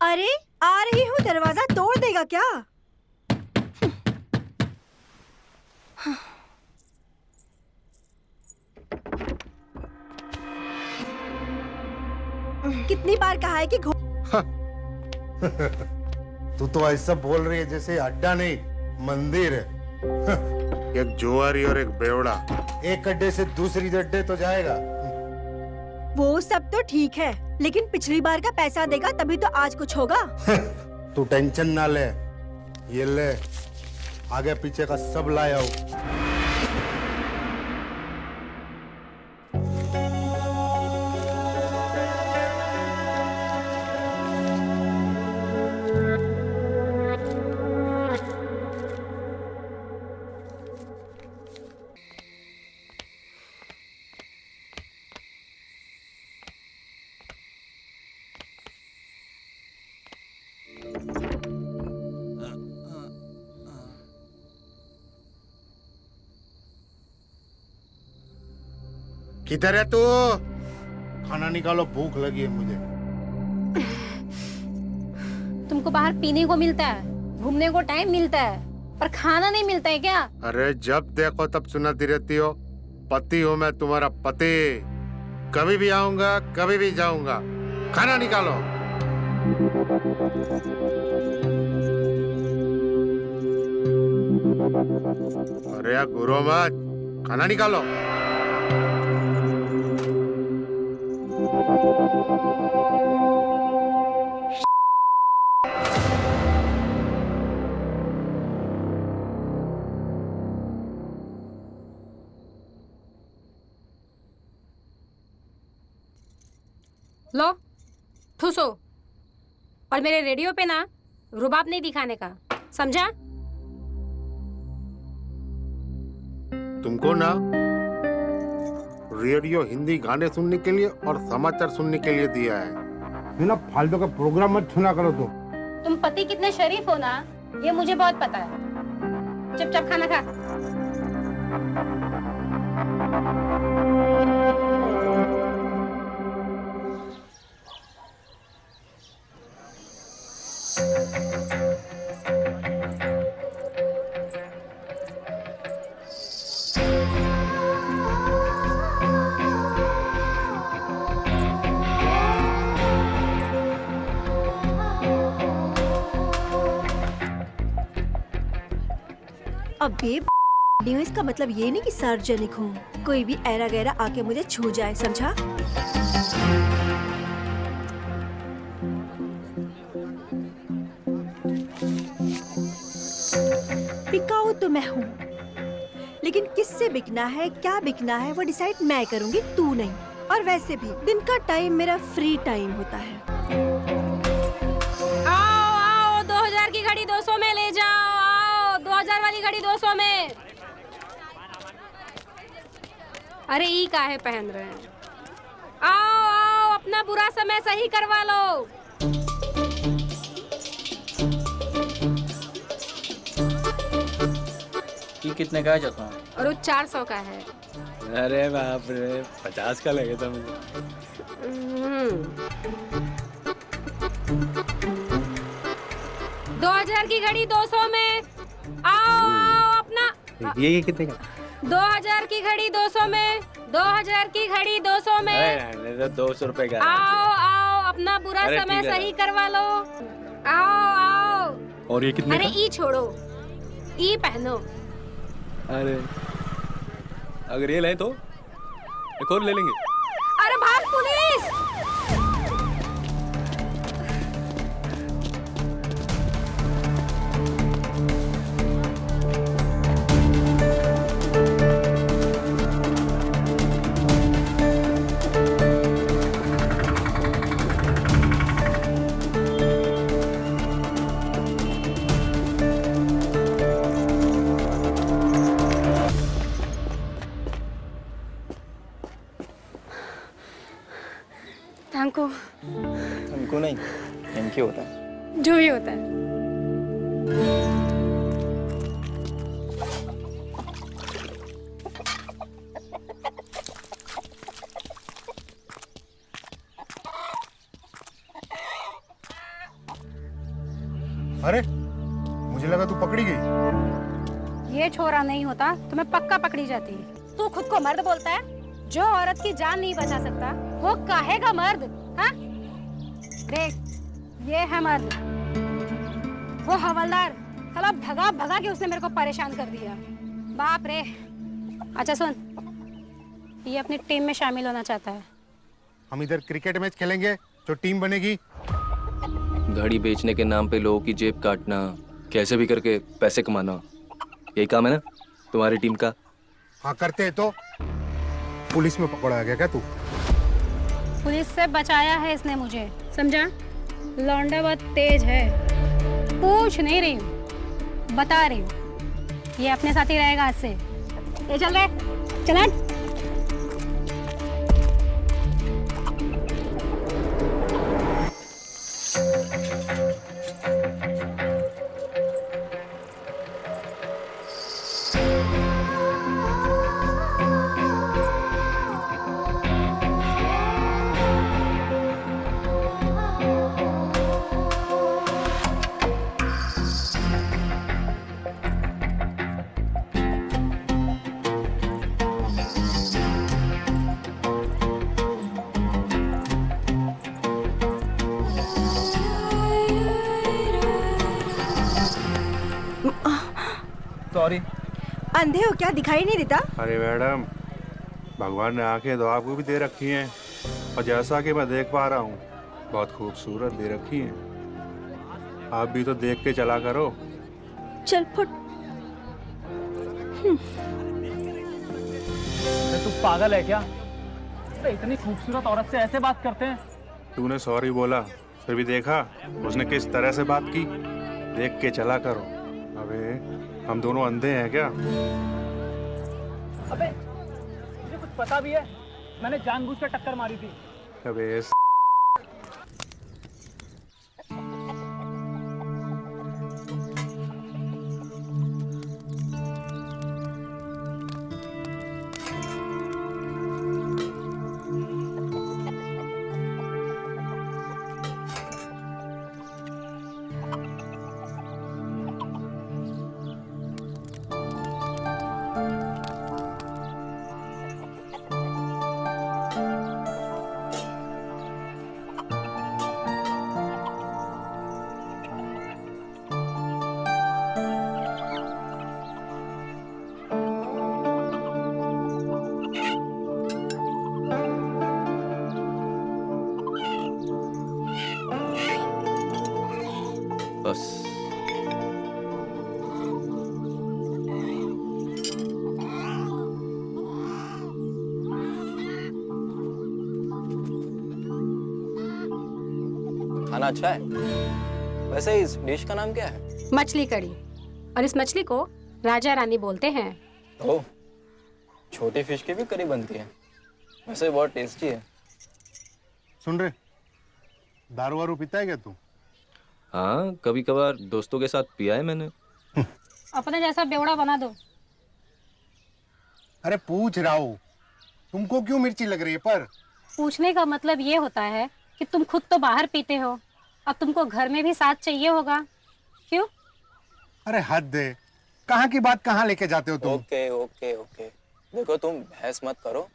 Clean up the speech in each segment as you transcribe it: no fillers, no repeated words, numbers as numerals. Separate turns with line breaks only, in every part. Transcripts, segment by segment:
अरे आ रही हूँ, दरवाजा तोड़ देगा क्या? कितनी बार कहा है कि
तू तो ऐसा बोल रही है जैसे अड्डा नहीं मंदिर है। एक जुआरी और एक बेवड़ा, एक अड्डे से दूसरी अड्डे तो जाएगा।
वो सब तो ठीक है, लेकिन पिछली बार का पैसा देगा तभी तो आज कुछ होगा।
तू टेंशन ना ले, ये ले, आगे पीछे का सब लाया हूँ। किधर है तू? खाना निकालो, भूख लगी है मुझे।
तुमको बाहर पीने को मिलता है, घूमने को टाइम मिलता है, पर खाना नहीं मिलता है क्या?
अरे जब देखो तब सुनाती रहती हो, पति हूँ मैं तुम्हारा पति। कभी भी आऊंगा, कभी भी जाऊंगा। खाना निकालो। अरे गुरु मत, खाना निकालो।
लो ठूसो, और मेरे रेडियो पे ना रुबाब नहीं दिखाने का, समझा?
तुमको ना रेडियो हिंदी गाने सुनने के लिए और समाचार सुनने के लिए दिया है। बिना फालतू का प्रोग्राम मत सुना करो
तुम पति कितने शरीफ हो ना, ये मुझे बहुत पता है। चुपचाप खाना खा।
अबे हूँ, इसका मतलब ये नहीं कि सार्वजनिक हूँ। कोई भी ऐरा गैरा आके मुझे छू जाए, समझा? बिकाऊ तो मैं हूँ, लेकिन किससे बिकना है, क्या बिकना है, वो डिसाइड मैं करूँगी, तू नहीं। और वैसे भी दिन का टाइम मेरा फ्री टाइम होता है।
आओ आओ, 2000 की घड़ी 200 में ले जाओ। आओ 2000 वाली घड़ी 200 में। अरे ई काहे पहन रहे हैं? आओ आओ, अपना बुरा समय सही करवा लो।
ये कितने का है चश्मा?
और वो 400 का है।
अरे बाप रे, 50 का लगे था मुझे।
2000 की घड़ी 200 में। आओ आओ, अपना
ये कितने का?
2000 की घड़ी 200 में। 2000 की घड़ी 200 में।
अरे तो 200 रुपए का।
आओ आओ, अपना बुरा
अरे
समय
ठीक है।
सही करवा लो। आओ आओ।
और ये कितने
अरे
का?
ई छोड़ो, ई पहनो।
अरे अगर ये ले तो एक और ले लेंगे।
अरे भाग पुलिस! थैंको।
हमको नहीं, थैंक यू होता है।
जो भी होता है।
अरे मुझे लगा तू पकड़ी गई।
ये छोरा नहीं होता तो मैं पक्का पकड़ी जाती। तू खुद को मर्द बोलता है? जो औरत की जान नहीं बचा सकता वो काहेगा मर्द? हाँ? देख, ये है मर्द। वो हवलदार साला भगा भगा के उसने मेरे को परेशान कर दिया। बाप रे। अच्छा सुन, ये अपनी टीम में शामिल होना चाहता है।
हम इधर क्रिकेट मैच खेलेंगे, जो टीम बनेगी।
घड़ी बेचने के नाम पे लोगों की जेब काटना, कैसे भी करके पैसे कमाना, यही काम है ना तुम्हारी टीम का?
हाँ करते हैं। तो पुलिस में पकड़ा गया क्या तू?
पुलिस से बचाया है इसने मुझे, समझा? लौंडा बहुत तेज है। पूछ नहीं रही हूँ, बता रही हूँ। ये अपने साथ ही रहेगा आज से। ये चल रहे, चला।
सॉरी।
अंधे हो क्या, दिखाई नहीं देता?
अरे मैडम, भगवान ने आंखें तो आपको भी दे रखी हैं, और जैसा कि मैं देख पा रहा हूँ बहुत खूबसूरत दे रखी हैं। आप भी तो देख के चला करो।
चल फुट।
अरे तू पागल है क्या? अरे इतनी खूबसूरत औरत से ऐसे बात करते हैं?
तूने सॉरी बोला, फिर भी देखा उसने किस तरह से बात की। देख के चला करो। अबे हम दोनों अंधे हैं क्या?
अबे मुझे कुछ पता भी है, मैंने जानबूझ कर टक्कर मारी थी।
अबे
बस।
खाना अच्छा है। वैसे इस डिश का नाम क्या है?
मछली कड़ी, और इस मछली को राजा रानी बोलते हैं।
ओह, छोटी फिश की भी करी बनती है। वैसे बहुत टेस्टी है।
सुन रहे, दारू वारू पीता है क्या तू?
हाँ, कभी कभार दोस्तों के साथ पिया है मैंने।
अपने जैसा बेवड़ा बना दो।
अरे पूछ रहा हूँ, तुमको क्यों मिर्ची लग रही है? पर
पूछने का मतलब ये होता है कि तुम खुद तो बाहर पीते हो, अब तुमको घर में भी साथ चाहिए होगा। क्यों?
अरे हद है, कहाँ की बात कहाँ लेके जाते हो तुम?
ओके ओके ओके, देखो तुम बहस मत करो।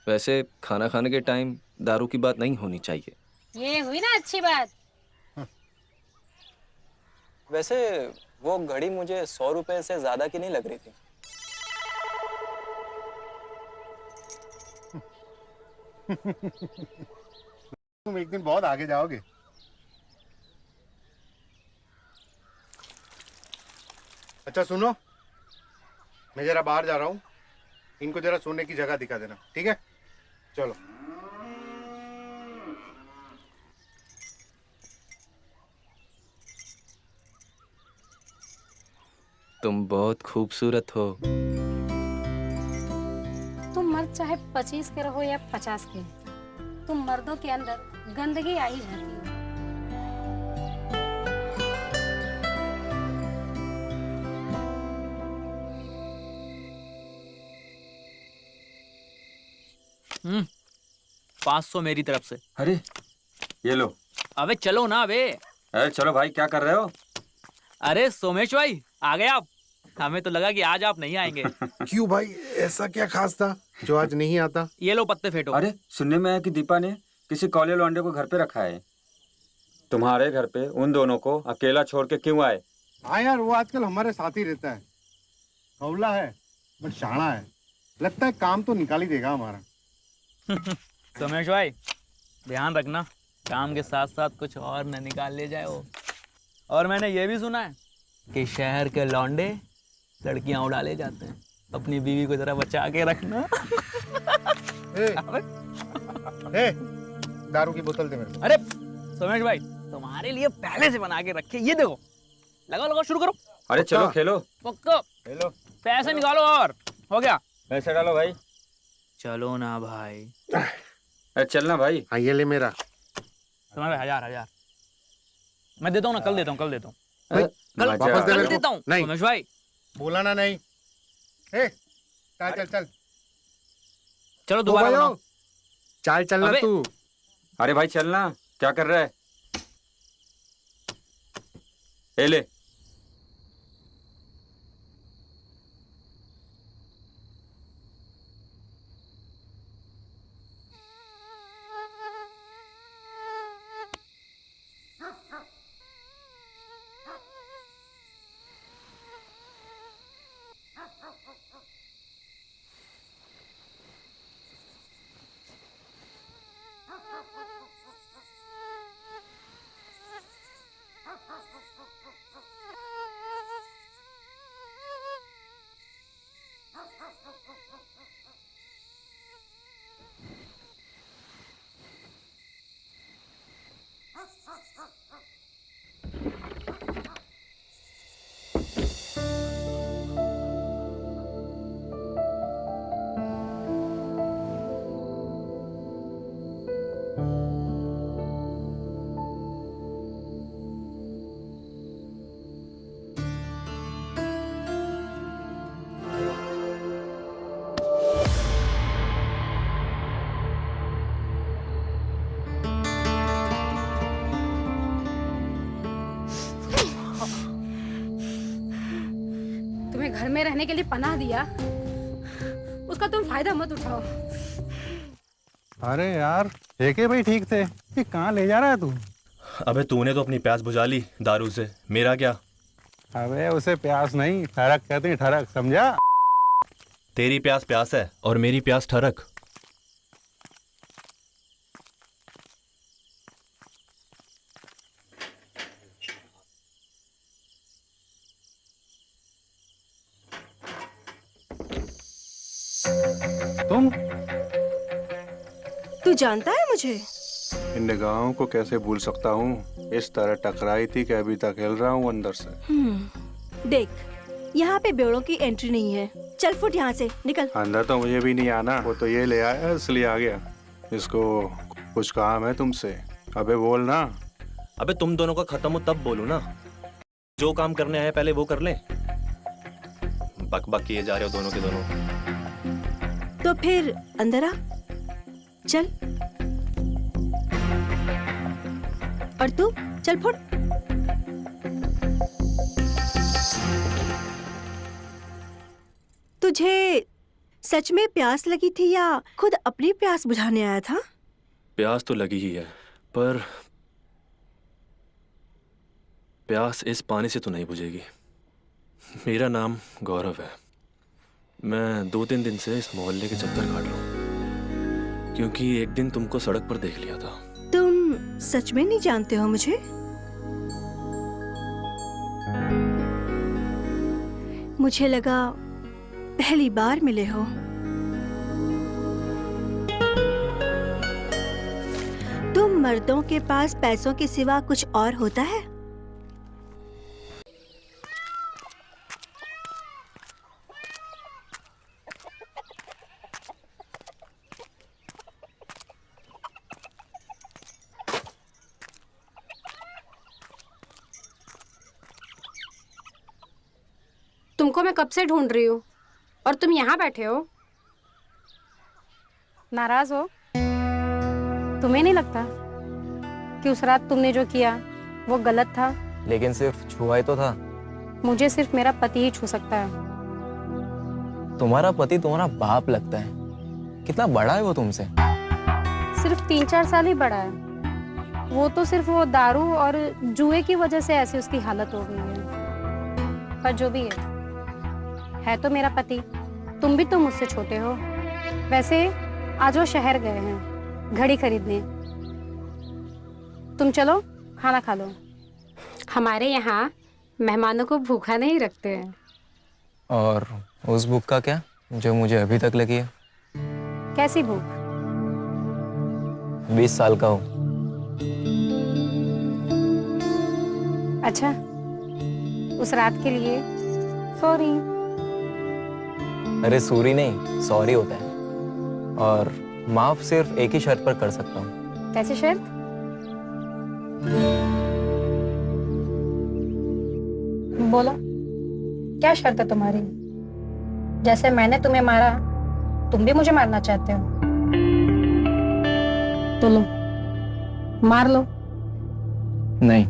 वैसे खाना खाने के टाइम दारू की बात नहीं होनी चाहिए।
ये हुई ना अच्छी बात।
वैसे वो घड़ी मुझे 100 रुपए से ज्यादा की नहीं लग रही थी।
तुम एक दिन बहुत आगे जाओगे। अच्छा सुनो, मैं जरा बाहर जा रहा हूँ, इनको जरा सोने की जगह दिखा देना, ठीक है? चलो।
तुम बहुत खूबसूरत हो।
तुम मर्द चाहे 25 के रहो या 50 के, तुम मर्दों के अंदर गंदगी आई जाती है।
हम्म, 500 मेरी तरफ से।
अरे ये लो।
अबे चलो ना। अबे
अरे चलो भाई, क्या कर रहे हो?
अरे सोमेश भाई आ गए आप। हमें तो लगा कि आज आप नहीं आएंगे।
क्यों भाई, ऐसा क्या खास था जो आज नहीं आता?
ये लो पत्ते फेंटो।
अरे सुनने में आया कि दीपा ने किसी कॉलेज लौंडे को घर पे रखा है। तुम्हारे घर पे उन दोनों को अकेला छोड़ के क्यों आए?
हाँ यार, वो आजकल हमारे साथ ही रहता है। कौला है बट शाना है, लगता है काम तो निकाल ही देगा हमारा।
सोमेश भाई ध्यान रखना, काम के साथ साथ कुछ और न निकाल ले जाए वो। और मैंने ये भी सुना है कि शहर के लौंडे लड़कियां उड़ा ले जाते हैं। अपनी बीवी को जरा बचा के रखना।
ए, दारू की बोतल दे मेरे को।
अरे सोमेश भाई तुम्हारे लिए पहले से बना के रखे, ये देखो। लगाओ लगाओ, शुरू करो।
अरे चलो खेलो।
पक्का
खेलो,
पैसे निकालो। और हो गया?
पैसे डालो भाई।
चलो ना भाई।
अरे चलना भाई।
हाँ ये ले मेरा।
तुम्हारे 1000 मैं देता हूँ ना, कल देता हूँ, कल देता हूँ,
कल
वापस दे
कल
मेरे को।
देता हूँ।
नहीं।
सोमेश भाई
बोला ना नहीं। ए, चल चल चल।
चलो दोबारा बनाओ।
चाल चलना
अबे।
तू।
अरे भाई चलना, क्या कर रहा है? ए ले।
तुम्हें घर में रहने के लिए पनाह दिया, उसका तुम फायदा मत उठाओ।
अरे यार ठेके भाई ठीक थे, ये कहाँ ले जा रहा है तू?
अबे तूने तो अपनी प्यास बुझा ली दारू से, मेरा क्या?
अबे उसे प्यास नहीं ठरक कहते हैं, ठरक समझा?
तेरी प्यास प्यास है और मेरी प्यास ठरक।
तुम
तू जानता है मुझे?
इन निगाहों को कैसे भूल सकता हूँ? इस तरह टकराई थी कि अभी तक हिल रहा हूँ अंदर से।
देख, यहाँ पे बेवड़ों की एंट्री नहीं है। चल फुट यहाँ से, निकल।
अंदर तो मुझे भी नहीं आना, वो तो ये ले आया इसलिए आ गया। इसको कुछ काम है तुमसे, अबे बोल ना।
अबे तुम दोनों का खत्म हो तब बोलूं ना, जो काम करने आए पहले वो कर ले। बक बक किए जा रहे हो दोनों के दोनों।
तो फिर अंदर आ, चल। और तू चल फुट। तुझे सच में प्यास लगी थी या खुद अपनी प्यास बुझाने आया था?
प्यास तो लगी ही है, पर प्यास इस पानी से तो नहीं बुझेगी। मेरा नाम गौरव है। मैं 2-3 दिन से इस मोहल्ले के चक्कर काट रहा हूँ, क्योंकि एक दिन तुमको सड़क पर देख लिया था।
तुम सच में नहीं जानते हो मुझे? मुझे लगा पहली बार मिले हो। तुम मर्दों के पास पैसों के सिवा कुछ और होता है?
तुमको मैं कब से ढूंढ रही हूँ और तुम यहाँ बैठे हो। नाराज हो? तुम्हें नहीं लगता कि उस रात तुमने जो किया वो गलत था?
लेकिन सिर्फ छुआ ही तो था।
मुझे सिर्फ मेरा पति ही छू सकता है।
तुम्हारा पति तुम्हारा बाप लगता है। कितना बड़ा है वो तुमसे?
सिर्फ 3-4 साल ही बड़ा है। वो तो सिर्फ वो दारू और जुए की वजह से ऐसी उसकी हालत हो गई है। पर जो भी है तो मेरा पति। तुम भी तो मुझसे छोटे हो। वैसे आज वो शहर गए हैं घड़ी खरीदने। तुम चलो खाना खा लो। हमारे यहाँ मेहमानों को भूखा नहीं रखते हैं।
और उस भूख का क्या जो मुझे अभी तक लगी है?
कैसी भूख?
20 साल का हूँ।
अच्छा, उस रात के लिए सॉरी।
अरे सॉरी नहीं, सॉरी होता है। और माफ सिर्फ एक ही शर्त पर कर सकता हूँ।
कैसी शर्त? बोलो, क्या शर्त है तुम्हारी? जैसे मैंने तुम्हें मारा, तुम भी मुझे मारना चाहते हो? तो लो, मार लो।
नहीं,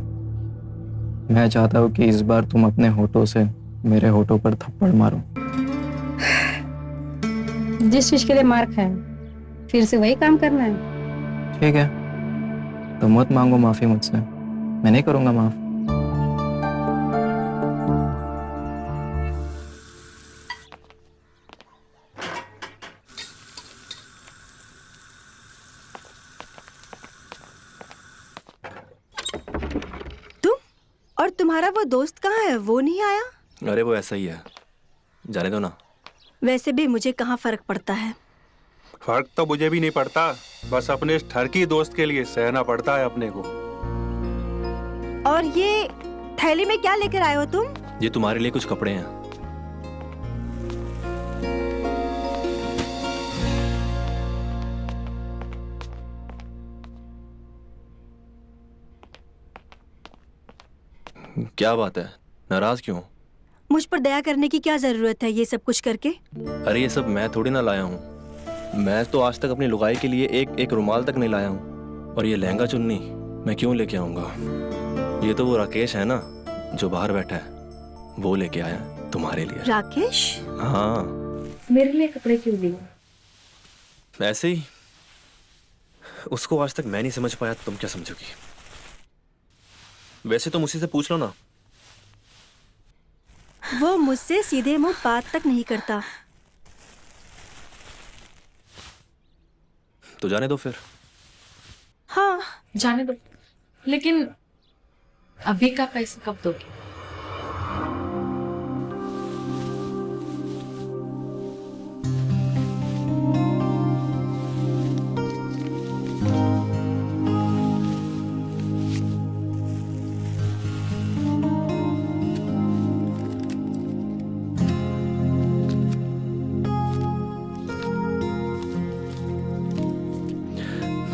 मैं चाहता हूँ कि इस बार तुम अपने होठों से मेरे होठों पर थप्पड़ मारो।
जिस चीज के लिए मार खाए, फिर से वही काम करना है।
ठीक है, तो मत मांगो माफी मुझसे। मैं नहीं करूंगा माफ।
तुम और तुम्हारा वो दोस्त कहाँ है? वो नहीं आया?
अरे वो ऐसा ही है, जाने दो ना।
वैसे भी मुझे कहाँ फर्क पड़ता है।
फर्क तो मुझे भी नहीं पड़ता, बस अपने इस ठरकी दोस्त के लिए सहना पड़ता है अपने को।
और ये थैली में क्या लेकर आए हो तुम?
ये तुम्हारे लिए कुछ कपड़े हैं। क्या बात है, नाराज क्यों?
मुझ पर दया करने की क्या जरूरत है ये सब कुछ करके?
अरे ये सब मैं थोड़ी ना लाया हूँ। मैं तो आज तक अपनी लुगाई के लिए एक रुमाल तक नहीं लाया हूँ। और ये लहंगा चुन्नी मैं क्यों लेके आऊंगा? ये तो वो राकेश है ना जो बाहर बैठा है, वो लेके आया है तुम्हारे लिए।
राकेश?
हाँ,
मेरे लिए कपड़े क्यों लिए?
ऐसे ही। उसको आज तक मैं नहीं समझ पाया, तुम क्या समझोगी? वैसे तुम उसी से पूछ लो ना।
वो मुझसे सीधे मुंह बात तक नहीं करता।
तो जाने दो फिर।
हाँ
जाने दो, लेकिन अभी का पैसा कब दोगे?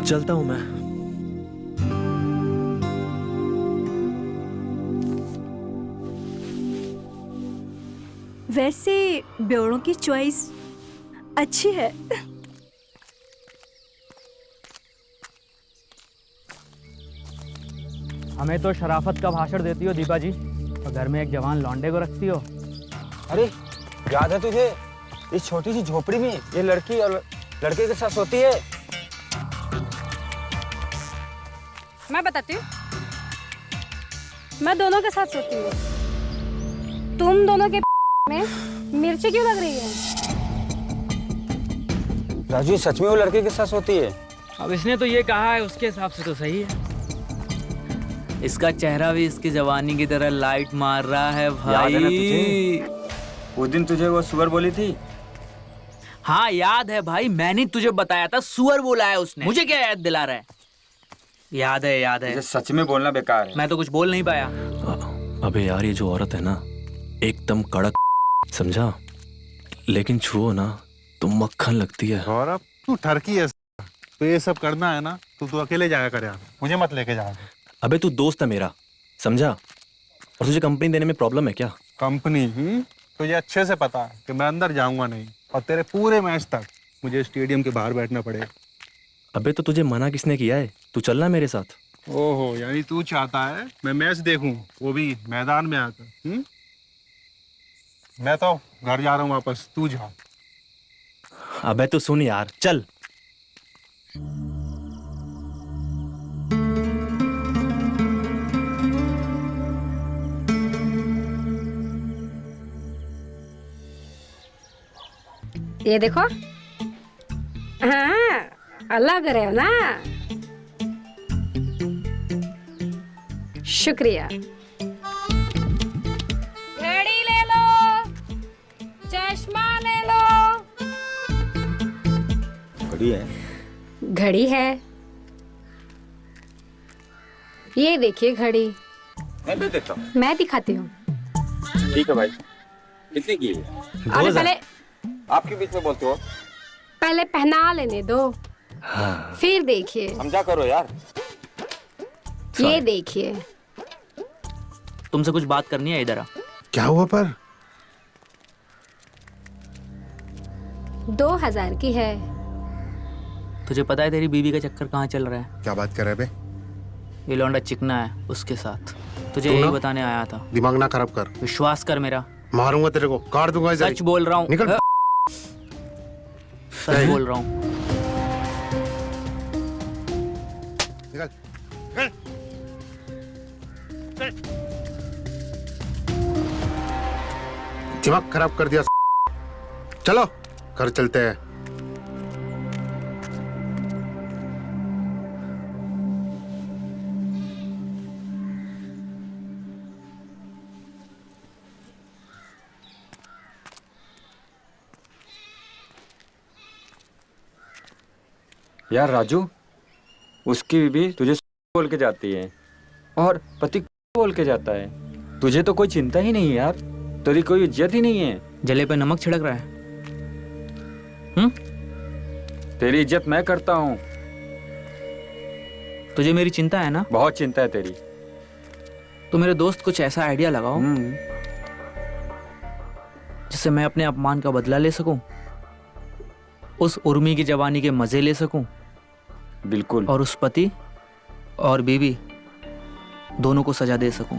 चलता हूं मैं।
वैसे ब्योरों की चॉइस अच्छी है।
हमें तो शराफत का भाषण देती हो दीपा जी, और घर में एक जवान लौंडे को रखती हो।
अरे याद है तुझे, इस छोटी सी झोपड़ी में ये लड़की और लड़के के साथ सोती है।
मैं बताती हूँ, मैं दोनों के साथ सोती हूँ। तुम दोनों के में मिर्ची क्यों लग रही है?
राजू, सच में वो लड़के के साथ सोती है?
अब इसने तो ये कहा है, उसके हिसाब से तो सही है। इसका चेहरा भी इसकी जवानी की तरह लाइट मार रहा है भाई।
याद है ना तुझे? उस दिन तुझे वो सुअर बोली थी।
हाँ याद है भाई, मैंने तुझे बताया था सुअर बोला है उसने। मुझे क्या याद दिला रहा है? याद है, याद है।
तुझे सच में बोलना बेकार है।
मैं तो कुछ बोल नहीं पाया।
अबे यार, ये जो औरत है ना एकदम कड़क, समझा? लेकिन छुओ ना तो मक्खन लगती है।
गौरव, तू ठरकी है, तो ये सब करना है ना तो तू अकेले जाया कर यार, मुझे मत लेके जा।
अबे तू दोस्त है मेरा, समझा? और तुझे कंपनी देने में प्रॉब्लम है क्या?
कंपनी? तुझे अच्छे से पता है कि मैं अंदर जाऊंगा नहीं, और तेरे पूरे मैच तक मुझे स्टेडियम के बाहर बैठना पड़ेगा।
अबे तो तुझे मना किसने किया है? तू चलना मेरे साथ।
ओहो, यानी तू चाहता है मैं मैच देखूं, वो भी मैदान में आकर? मैं तो घर जा रहा हूँ वापस, तू जा।
अबे तू सुन यार, चल।
ये देखो, हाँ अलग रहे हो ना। शुक्रिया। घड़ी ले लो, चश्मा ले लो।
घड़ी है?
घड़ी है, ये देखिए घड़ी।
मैं भी देखता हूँ।
मैं दिखाती हूँ।
ठीक है भाई, कितने की है?
अरे पहले
आपके बीच में बोलते हो।
पहले पहना लेने दो, फिर देखिए।
समझा करो यार।
ये देखिए।
तुमसे कुछ बात करनी है, इधर आ।
क्या हुआ पर?
2000 की है।
तुझे पता है तेरी बीवी का चक्कर कहाँ चल रहा है?
क्या बात कर रहे बे?
ये लौंडा चिकना है, उसके साथ। तुझे
तू
यही
ना?
बताने आया था।
दिमाग ना खराब कर,
विश्वास कर मेरा।
मारूंगा तेरे को, काट दूंगा इधर ही।
सच बोल रहा हूँ।
निकल।
सच बोल रहा हूँ।
निकल। दिमाग खराब कर दिया। चलो घर चलते हैं।
यार राजू, उसकी बीवी तुझे बोल के जाती है और पति बोल के जाता है। तुझे तो कोई चिंता ही नहीं है यार, तेरी कोई इज्जत ही नहीं है।
जले पे नमक छिड़क रहा है।
तेरी इज्जत मैं करता हूँ।
तुझे मेरी चिंता है ना?
बहुत चिंता है तेरी।
तो मेरे दोस्त कुछ ऐसा आइडिया लगाओ जिससे मैं अपने अपमान का बदला ले सकूं, उस उर्मी की जवानी के मजे ले सकूं,
बिल्कुल।
और उस पति और बीवी दोनों को सजा दे सकूं।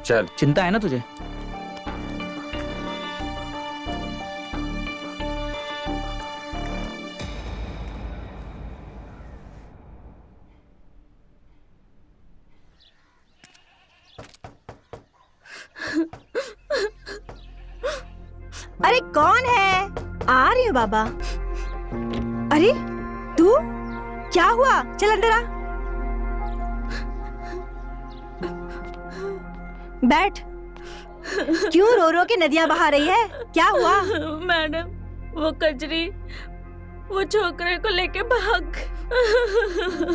चल।
चिंता है ना तुझे?
अरे कौन है? आ रही हूँ बाबा। अरे तू, क्या हुआ? चल अंदर आ, बैठ। क्यों रो रो के नदियां बहा रही है? क्या हुआ?
मैडम, वो कजरी वो छोकरे को लेके भाग।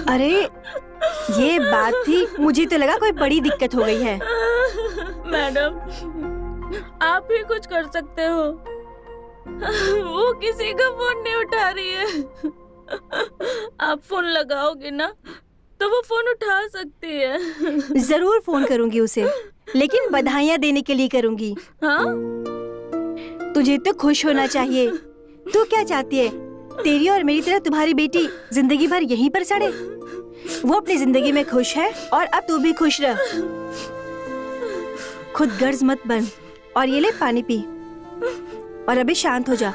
अरे ये बात थी, मुझे तो लगा कोई बड़ी दिक्कत हो गई है।
मैडम, आप ही कुछ कर सकते हो। वो किसी का फोन नहीं उठा रही है। आप फोन लगाओगे ना तो वो फोन उठा सकती है।
जरूर फोन करूंगी उसे, लेकिन बधाइयाँ देने के लिए करूंगी।
हाँ?
तुझे तो खुश होना चाहिए। तू क्या चाहती है? तेरी और मेरी तरह तुम्हारी बेटी जिंदगी भर यहीं पर सड़े? वो अपनी जिंदगी में खुश है और अब तू भी खुश रह। खुद गर्ज मत बन और ये ले पानी पी और अभी शांत हो जा।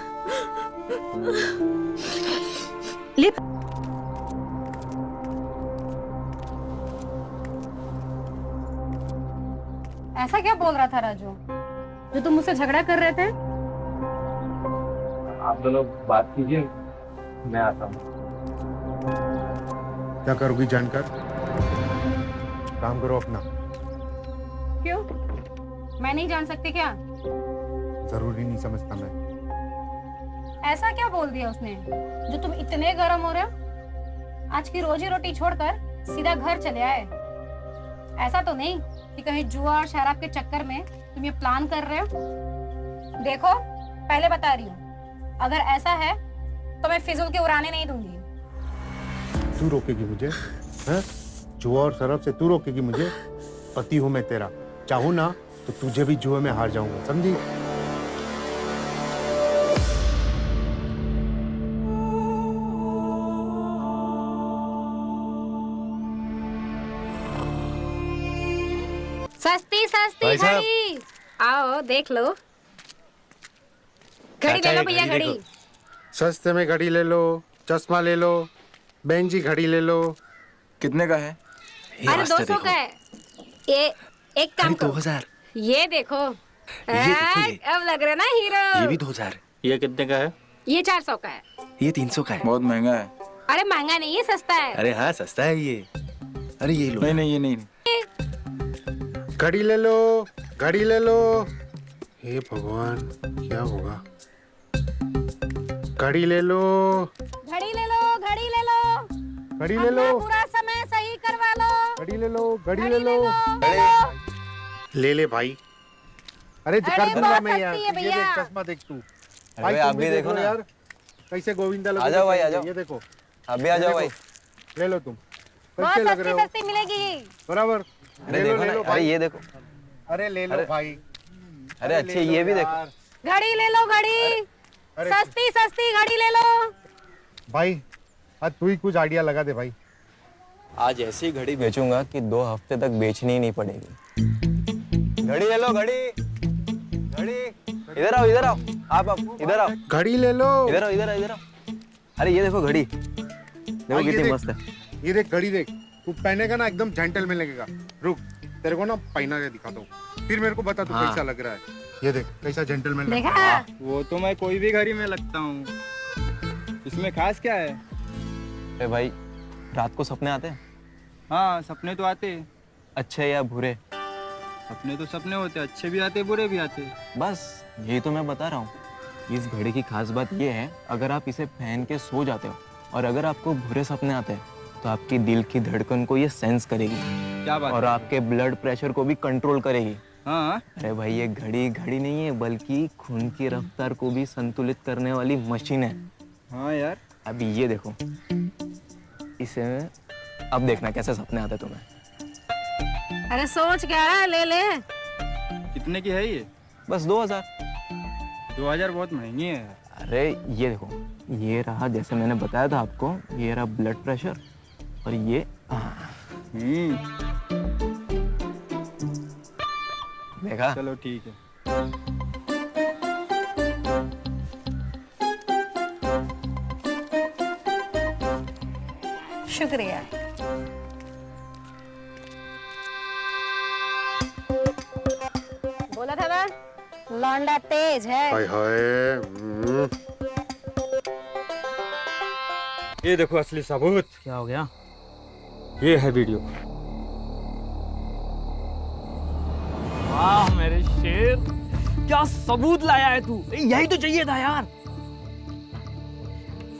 ले।
ऐसा क्या बोल रहा था राजू, जो तुम मुझसे झगड़ा कर रहे थे?
आप दोनों बात कीजिए, मैं आता हूँ।
क्या करोगी जानकर? काम करो अपना।
क्यों? मैं नहीं जान सकती क्या?
जरूरी नहीं समझता मैं।
ऐसा क्या बोल दिया उसने जो तुम इतने गर्म हो रहे हो? आज की रोजी रोटी छोड़कर सीधा घर चले आए। ऐसा तो नहीं कि कहीं जुआ और शराब के चक्कर में तुम ये प्लान कर रहे हो? देखो, पहले बता रही हूँ, अगर ऐसा है तो मैं फिजूल के उड़ाने नहीं दूंगी।
तू रोकेगी मुझे? हैं? जुआ और शराब से तू रोकेगी मुझे? पति हूँ मैं तेरा, चाहूँ ना तो तुझे भी जुए में हार जाऊंगा, समझी?
सस्ती सस्ती
भाई साहब।
घड़ी, आओ देख लो। घड़ी ले लो भैया, घड़ी।
सस्ते में घड़ी ले लो, चश्मा ले लो, बहन जी घड़ी ले लो।
कितने का है?
अरे 200 का है। ये एक काम करो,
2000।
ये देखो।
देखो ये।
अब लग रहा है ना हीरो।
ये भी 2000।
ये कितने का है?
ये 400 का है।
ये 300 का है।
बहुत महंगा है।
अरे महंगा नहीं है, सस्ता है।
अरे हाँ सस्ता है ये। अरे ये लो।
नहीं नहीं ये नहीं।
घड़ी ले लो, घड़ी ले लो। हे भगवान, क्या होगा? घड़ी ले लो,
घड़ी ले लो, घड़ी ले लो।
घड़ी ले लो,
अपना पूरा समय सही करवा लो।
घड़ी ले लो, घड़ी
घड़ी
ले लो।
ले लो।
ले ले भाई। अरे
अरे
कर दूंगा
बहुत
मैं यार।
सस्ती है
ये
भैया।
देख चश्मा देख तू।
भाई,
तुम
आप भी देखो ना।
यार, कैसे गोविंदा लोग
आ जाओ भाई, आ जाओ।
ये देखो,
अभी आ जाओ भाई।
ले लो तुम।
बहुत
कैसे लग रहे
सस्ती
हो?
सस्ती मिलेगी।
बराबर।
अरे
ले लो,
देखो
ले
ना,
लो
अरे
भाई।
ये देखो।
अरे ले लो भाई।
अरे अच्छे ये भी देखो।
घड़ी ले लो, घड़ी।
अरे
सस्ती सस्ती घड़ी ले लो।
भाई, आज तू ही कुछ आइडिया लगा दे भाई।
आज ऐसी घड़ी बेचूंगा कि 2 हफ्ते तक बेचनी ही नहीं पड़ेगी। घड़ी ले लो, घड़ी। घड़ी इधर आओ, इधर आओ। आप इधर आओ,
घड़ी ले लो।
इधर आओ, इधर आओ, इधर आओ। अरे ये देखो घड़ी, देखो
हाँ, ये
कितनी
देख।
मस्त है।
ये देख घड़ी देख, तू पहनेगा ना एकदम जेंटलमैन लगेगा। रुक, तेरे को ना पहना के दिखाता हूँ, फिर मेरे को बता तू
हाँ।
कैसा लग रहा है। ये देख कैसा जेंटलमैन
देखा?
लगता है।
वो तो मैं कोई भी घड़ी में लगता हूँ, इसमें खास क्या है?
अरे भाई, रात को सपने आते हैं?
हाँ, सपने तो आते हैं।
अच्छे या बुरे?
सपने तो सपने होते हैं, अच्छे भी आते बुरे भी आते।
बस यही तो मैं बता रहा हूँ। इस घड़ी की खास बात ये है, अगर आप इसे पहन के सो जाते हो और अगर आपको बुरे सपने आते हैं तो आपकी दिल की धड़कन को ये सेंस करेगी
क्या बात
और
है?
आपके ब्लड प्रेशर को भी कंट्रोल करेगी।
हाँ,
अरे भाई, ये घड़ी घड़ी नहीं है बल्कि खून की रफ्तार को भी संतुलित करने वाली मशीन है।
हाँ यार।
अभी ये देखो, इसे अब देखना कैसे सपने आते तुम्हें।
अरे सोच क्या रहा है, ले ले।
कितने की है ये?
बस 2000।
2000 बहुत महंगी है।
अरे ये देखो, ये रहा जैसे मैंने बताया था आपको, ये रहा ब्लड प्रेशर और ये देखा।
चलो ठीक है।
शुक्रिया। बोला था ना, लौंडा तेज है।
हाय हाय।
ये देखो असली सबूत।
क्या हो गया?
ये है वीडियो।
वाह मेरे शेर, क्या सबूत लाया है तू। यही तो चाहिए था यार।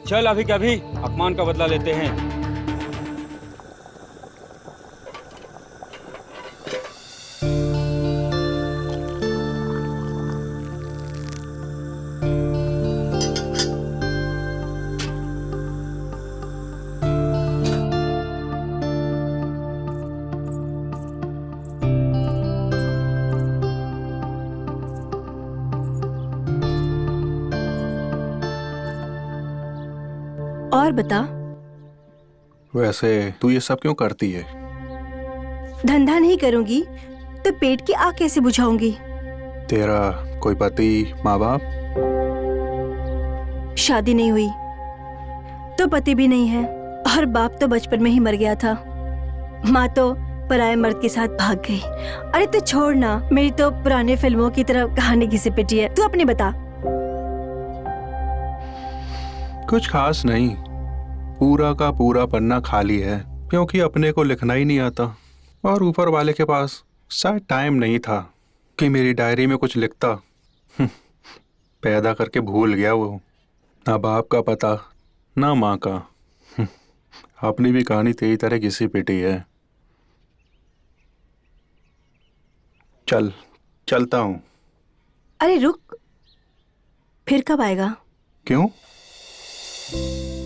चल अभी कभी अपमान का बदला लेते हैं।
और बता,
वैसे तू ये सब क्यों करती है?
धंधा नहीं करूंगी तो पेट की आग कैसे बुझाऊंगी?
तेरा कोई पति, माँ बाप?
शादी नहीं हुई तो पति भी नहीं है और बाप तो बचपन में ही मर गया था। माँ तो पराये मर्द के साथ भाग गई। अरे तो छोड़ ना, मेरी तो पुराने फिल्मों की तरह कहानी घिसी पिटी है। तू अपनी बता।
कुछ खास नहीं, पूरा का पूरा पन्ना खाली है क्योंकि अपने को लिखना ही नहीं आता और ऊपर वाले के पास शायद टाइम नहीं था कि मेरी डायरी में कुछ लिखता। पैदा करके भूल गया वो, ना बाप का पता ना माँ का। अपनी भी कहानी तेरी तरह घिसी पिटी है। चलता हूँ।
अरे रुक, फिर कब आएगा?
क्यों?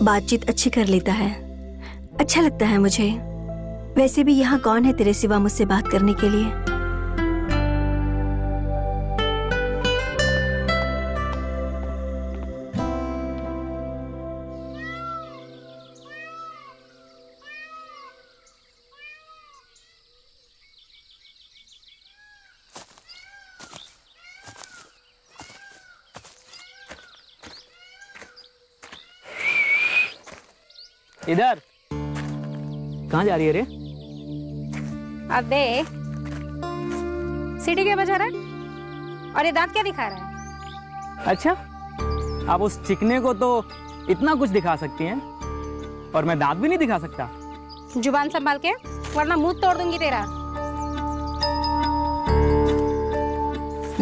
बातचीत अच्छी कर लेता है, अच्छा लगता है मुझे। वैसे भी यहाँ कौन है तेरे सिवा मुझसे बात करने के लिए?
इधर कहाँ जा रही है रे?
अब देख, सीटी क्या बजा रहा है और ये दांत क्या दिखा रहा है?
अच्छा, आप उस चिकने को तो इतना कुछ दिखा सकती हैं और मैं दांत भी नहीं दिखा सकता?
जुबान संभाल के, वरना मुंह तोड़ दूंगी तेरा।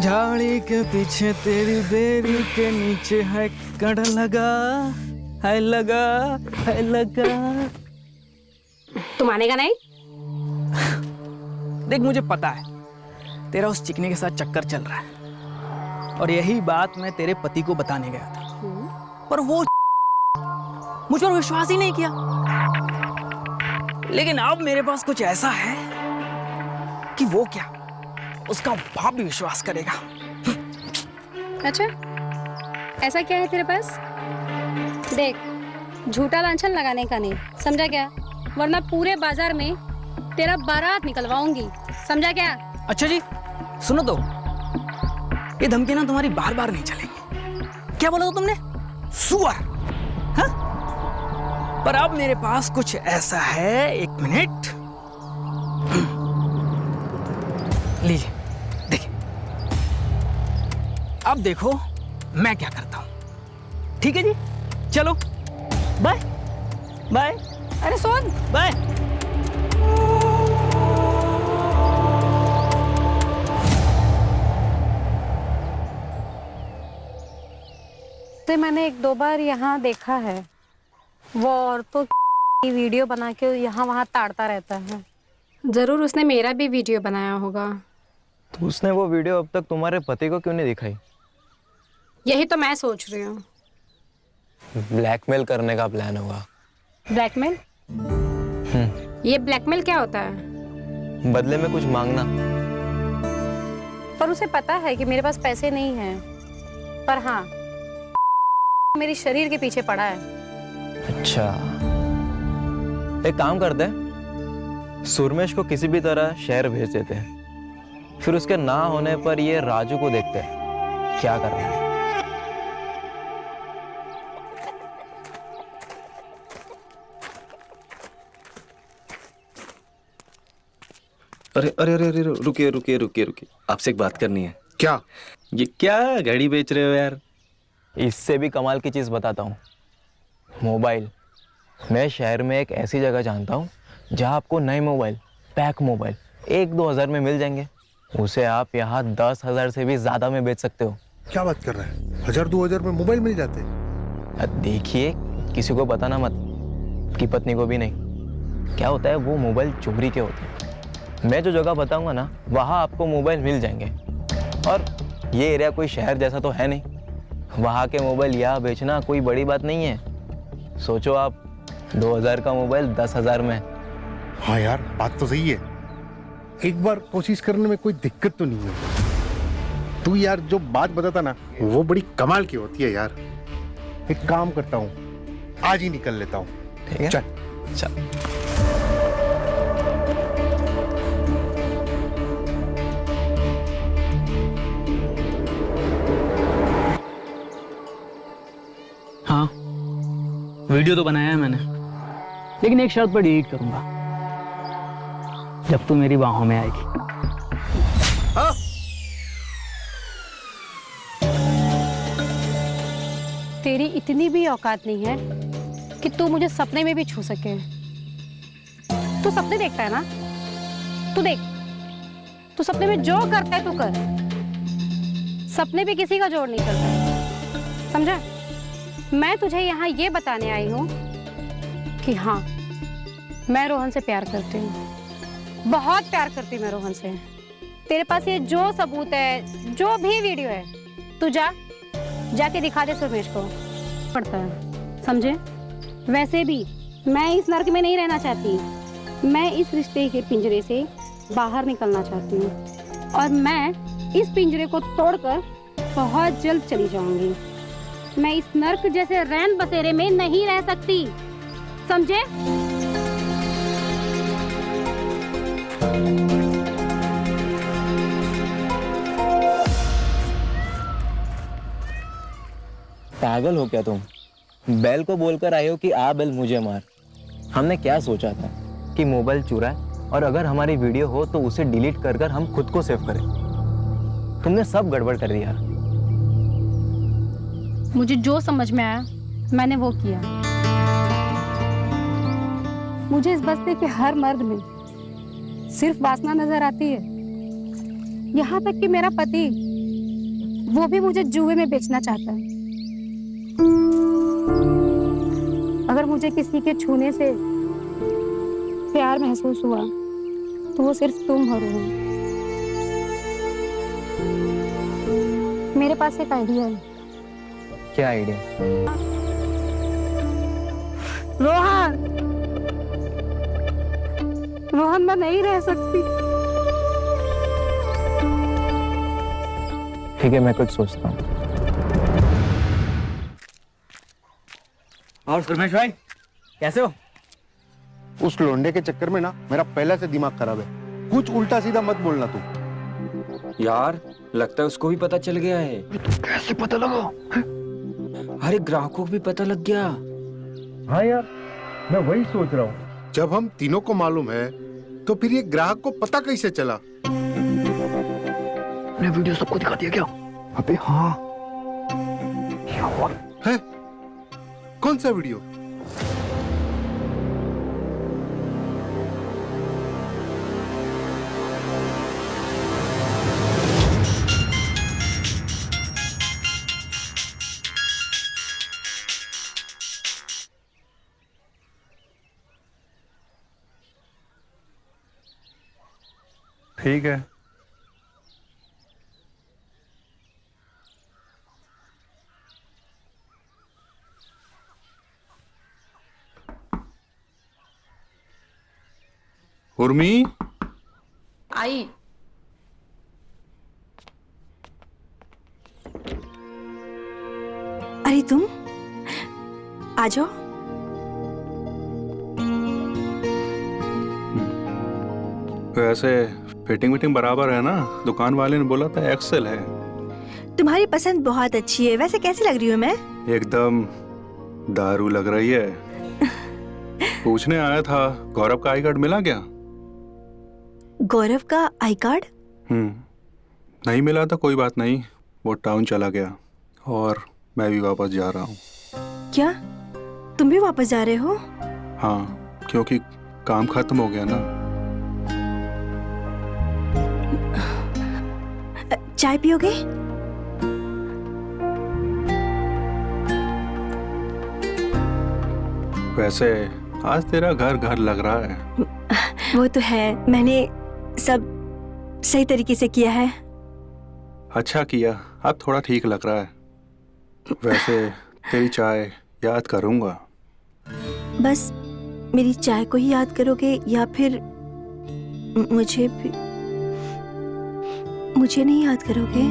झाड़ी के पीछे तेरी बेरी के नीचे है कड़ लगा, है लगा, है लगा।
तू मानेगा नहीं?
देख, मुझे पता है तेरा उस चिकने के साथ चक्कर चल रहा है और यही बात मैं तेरे पति को बताने गया था, पर वो मुझ पर विश्वास ही नहीं किया। लेकिन अब मेरे पास कुछ ऐसा है कि वो क्या, उसका बाप भी विश्वास करेगा।
अच्छा, ऐसा क्या है तेरे पास? देख, झूठा लांछन लगाने का नहीं, समझा क्या? वरना पूरे बाजार में तेरा बारात निकलवाऊंगी, समझा क्या?
अच्छा जी, सुनो तो, ये धमकी ना तुम्हारी बार बार नहीं चलेगी। क्या बोला तुमने? सुअर? हाँ? पर अब मेरे पास कुछ ऐसा है, एक मिनट। लीजिए, देखिए। अब देखो मैं क्या करता हूं। ठीक है जी, चलो, बाय बाय।
अरे सुन,
बाय।
तो मैंने एक दो बार यहाँ देखा है, वो औरतों की वीडियो बना के यहाँ वहाँ ताड़ता रहता है। जरूर उसने मेरा भी वीडियो बनाया होगा।
तो उसने वो वीडियो अब तक तुम्हारे पति को क्यों नहीं दिखाई?
यही तो मैं सोच रही हूँ।
ब्लैकमेल करने का प्लान होगा।
ब्लैकमेल? ये ब्लैकमेल क्या होता है?
बदले में कुछ मांगना।
पर उसे पता है कि मेरे पास पैसे नहीं हैं, पर हाँ, मेरे शरीर के पीछे पड़ा है।
अच्छा, एक काम करते हैं, सुरमेश को किसी भी तरह शहर भेज देते हैं, फिर उसके ना होने पर ये राजू को देखते हैं क्या कर रहे हैं।
अरे अरे अरे अरे, रुकिए रुकिए रुकिए रुकिए, आपसे एक बात करनी है।
क्या?
ये क्या घड़ी बेच रहे हो यार?
इससे भी कमाल की चीज़ बताता हूँ, मोबाइल। मैं शहर में एक ऐसी जगह जानता हूँ जहाँ आपको नए मोबाइल, पैक मोबाइल 1-2 हज़ार में मिल जाएंगे। उसे आप यहाँ 10,000 से भी ज़्यादा में बेच सकते हो।
क्या बात कर रहा है? 1,000-2 हज़ार में मोबाइल मिल जाते?
देखिए, किसी को बताना मत, की पत्नी को भी नहीं। क्या होता है, वो मोबाइल चोरी के होते हैं। मैं जो जगह बताऊंगा ना, वहाँ आपको मोबाइल मिल जाएंगे। और ये एरिया कोई शहर जैसा तो है नहीं, वहाँ के मोबाइल यहाँ बेचना कोई बड़ी बात नहीं है। सोचो आप 2,000 का मोबाइल 10,000 में।
हाँ यार, बात तो सही है। एक बार कोशिश करने में कोई दिक्कत तो नहीं है। तू यार जो बात बताता ना, वो बड़ी कमाल की होती है यार। एक काम करता हूँ, आज ही निकल लेता हूँ।
ठीक है,
चल
चल।
हाँ, वीडियो तो बनाया है मैंने, लेकिन एक शर्त पर डिलीट करूंगा, जब तू मेरी बाहों में आएगी।
हाँ?
तेरी इतनी भी औकात नहीं है कि तू मुझे सपने में भी छू सके। तू सपने देखता है ना? तू देख, तू सपने में जो करता है तू कर। सपने पे किसी का जोर नहीं चलता, समझा? मैं तुझे यहाँ ये बताने आई हूँ कि हाँ, मैं रोहन से प्यार करती हूँ, बहुत प्यार करती हूँ मैं रोहन से। तेरे पास ये जो सबूत है, जो भी वीडियो है, तू जाके दिखा दे सुरमेश को। पड़ता है, समझे? वैसे भी मैं इस नर्क में नहीं रहना चाहती। मैं इस रिश्ते के पिंजरे से बाहर निकलना चाहती हूँ और मैं इस पिंजरे को तोड़कर बहुत जल्द चली जाऊंगी। मैं इस नर्क जैसे रैन बसेरे में नहीं रह सकती, समझे?
पागल हो क्या तुम? बैल को बोलकर आए हो कि आ बैल मुझे मार। हमने क्या सोचा था कि मोबाइल चुराए और अगर हमारी वीडियो हो तो उसे डिलीट कर कर हम खुद को सेव करें। तुमने सब गड़बड़ कर दिया।
मुझे जो समझ में आया मैंने वो किया। मुझे इस बस्ती के हर मर्द में सिर्फ वासना नजर आती है। यहाँ तक कि मेरा पति, वो भी मुझे जुए में बेचना चाहता है। अगर मुझे किसी के छूने से प्यार महसूस हुआ तो वो सिर्फ तुम हो रोहन। मेरे पास एक आइडिया है।
क्या आइडिया?
रोहन, रोहन मैं नहीं रह सकती।
ठीक है, मैं कुछ सोचता हूँ।
और सुरमेश भाई कैसे हो?
उस लोंडे के चक्कर में ना मेरा पहले से दिमाग खराब है। कुछ उल्टा सीधा मत बोलना तू।
यार लगता है उसको भी पता चल गया है।
कैसे पता लगा?
अरे ग्राहकों को भी पता लग गया।
हाँ यार, मैं वही सोच रहा हूँ। जब हम तीनों को मालूम है तो फिर ये ग्राहक को पता कैसे चला?
ने वीडियो सबको दिखा दिया क्या?
अबे हाँ। क्या हुआ है? कौन सा वीडियो?
ठीक है। उर्मी,
आई।
अरे तुम आ जाओ।
वैसे फिटिंग विटिंग बराबर है ना? दुकान वाले ने बोला था एक्सेल है।
तुम्हारी पसंद बहुत अच्छी है। वैसे कैसी लग रही हूँ मैं?
एकदम दारू लग रही है। पूछने आया था, गौरव का आई कार्ड मिला क्या?
गौरव का आई कार्ड?
नहीं मिला तो कोई बात नहीं, वो टाउन चला गया और मैं भी वापस जा रहा हूँ।
क्या तुम भी वापस जा रहे हो?
हाँ, क्योंकि काम खत्म हो गया ना।
चाय पियोगे?
वैसे आज तेरा घर घर लग रहा है।
वो तो है, मैंने सब सही तरीके से किया है।
अच्छा किया, अब थोड़ा ठीक लग रहा है। वैसे तेरी चाय याद करूंगा।
बस मेरी चाय को ही याद करोगे या फिर मुझे नहीं याद करोगे?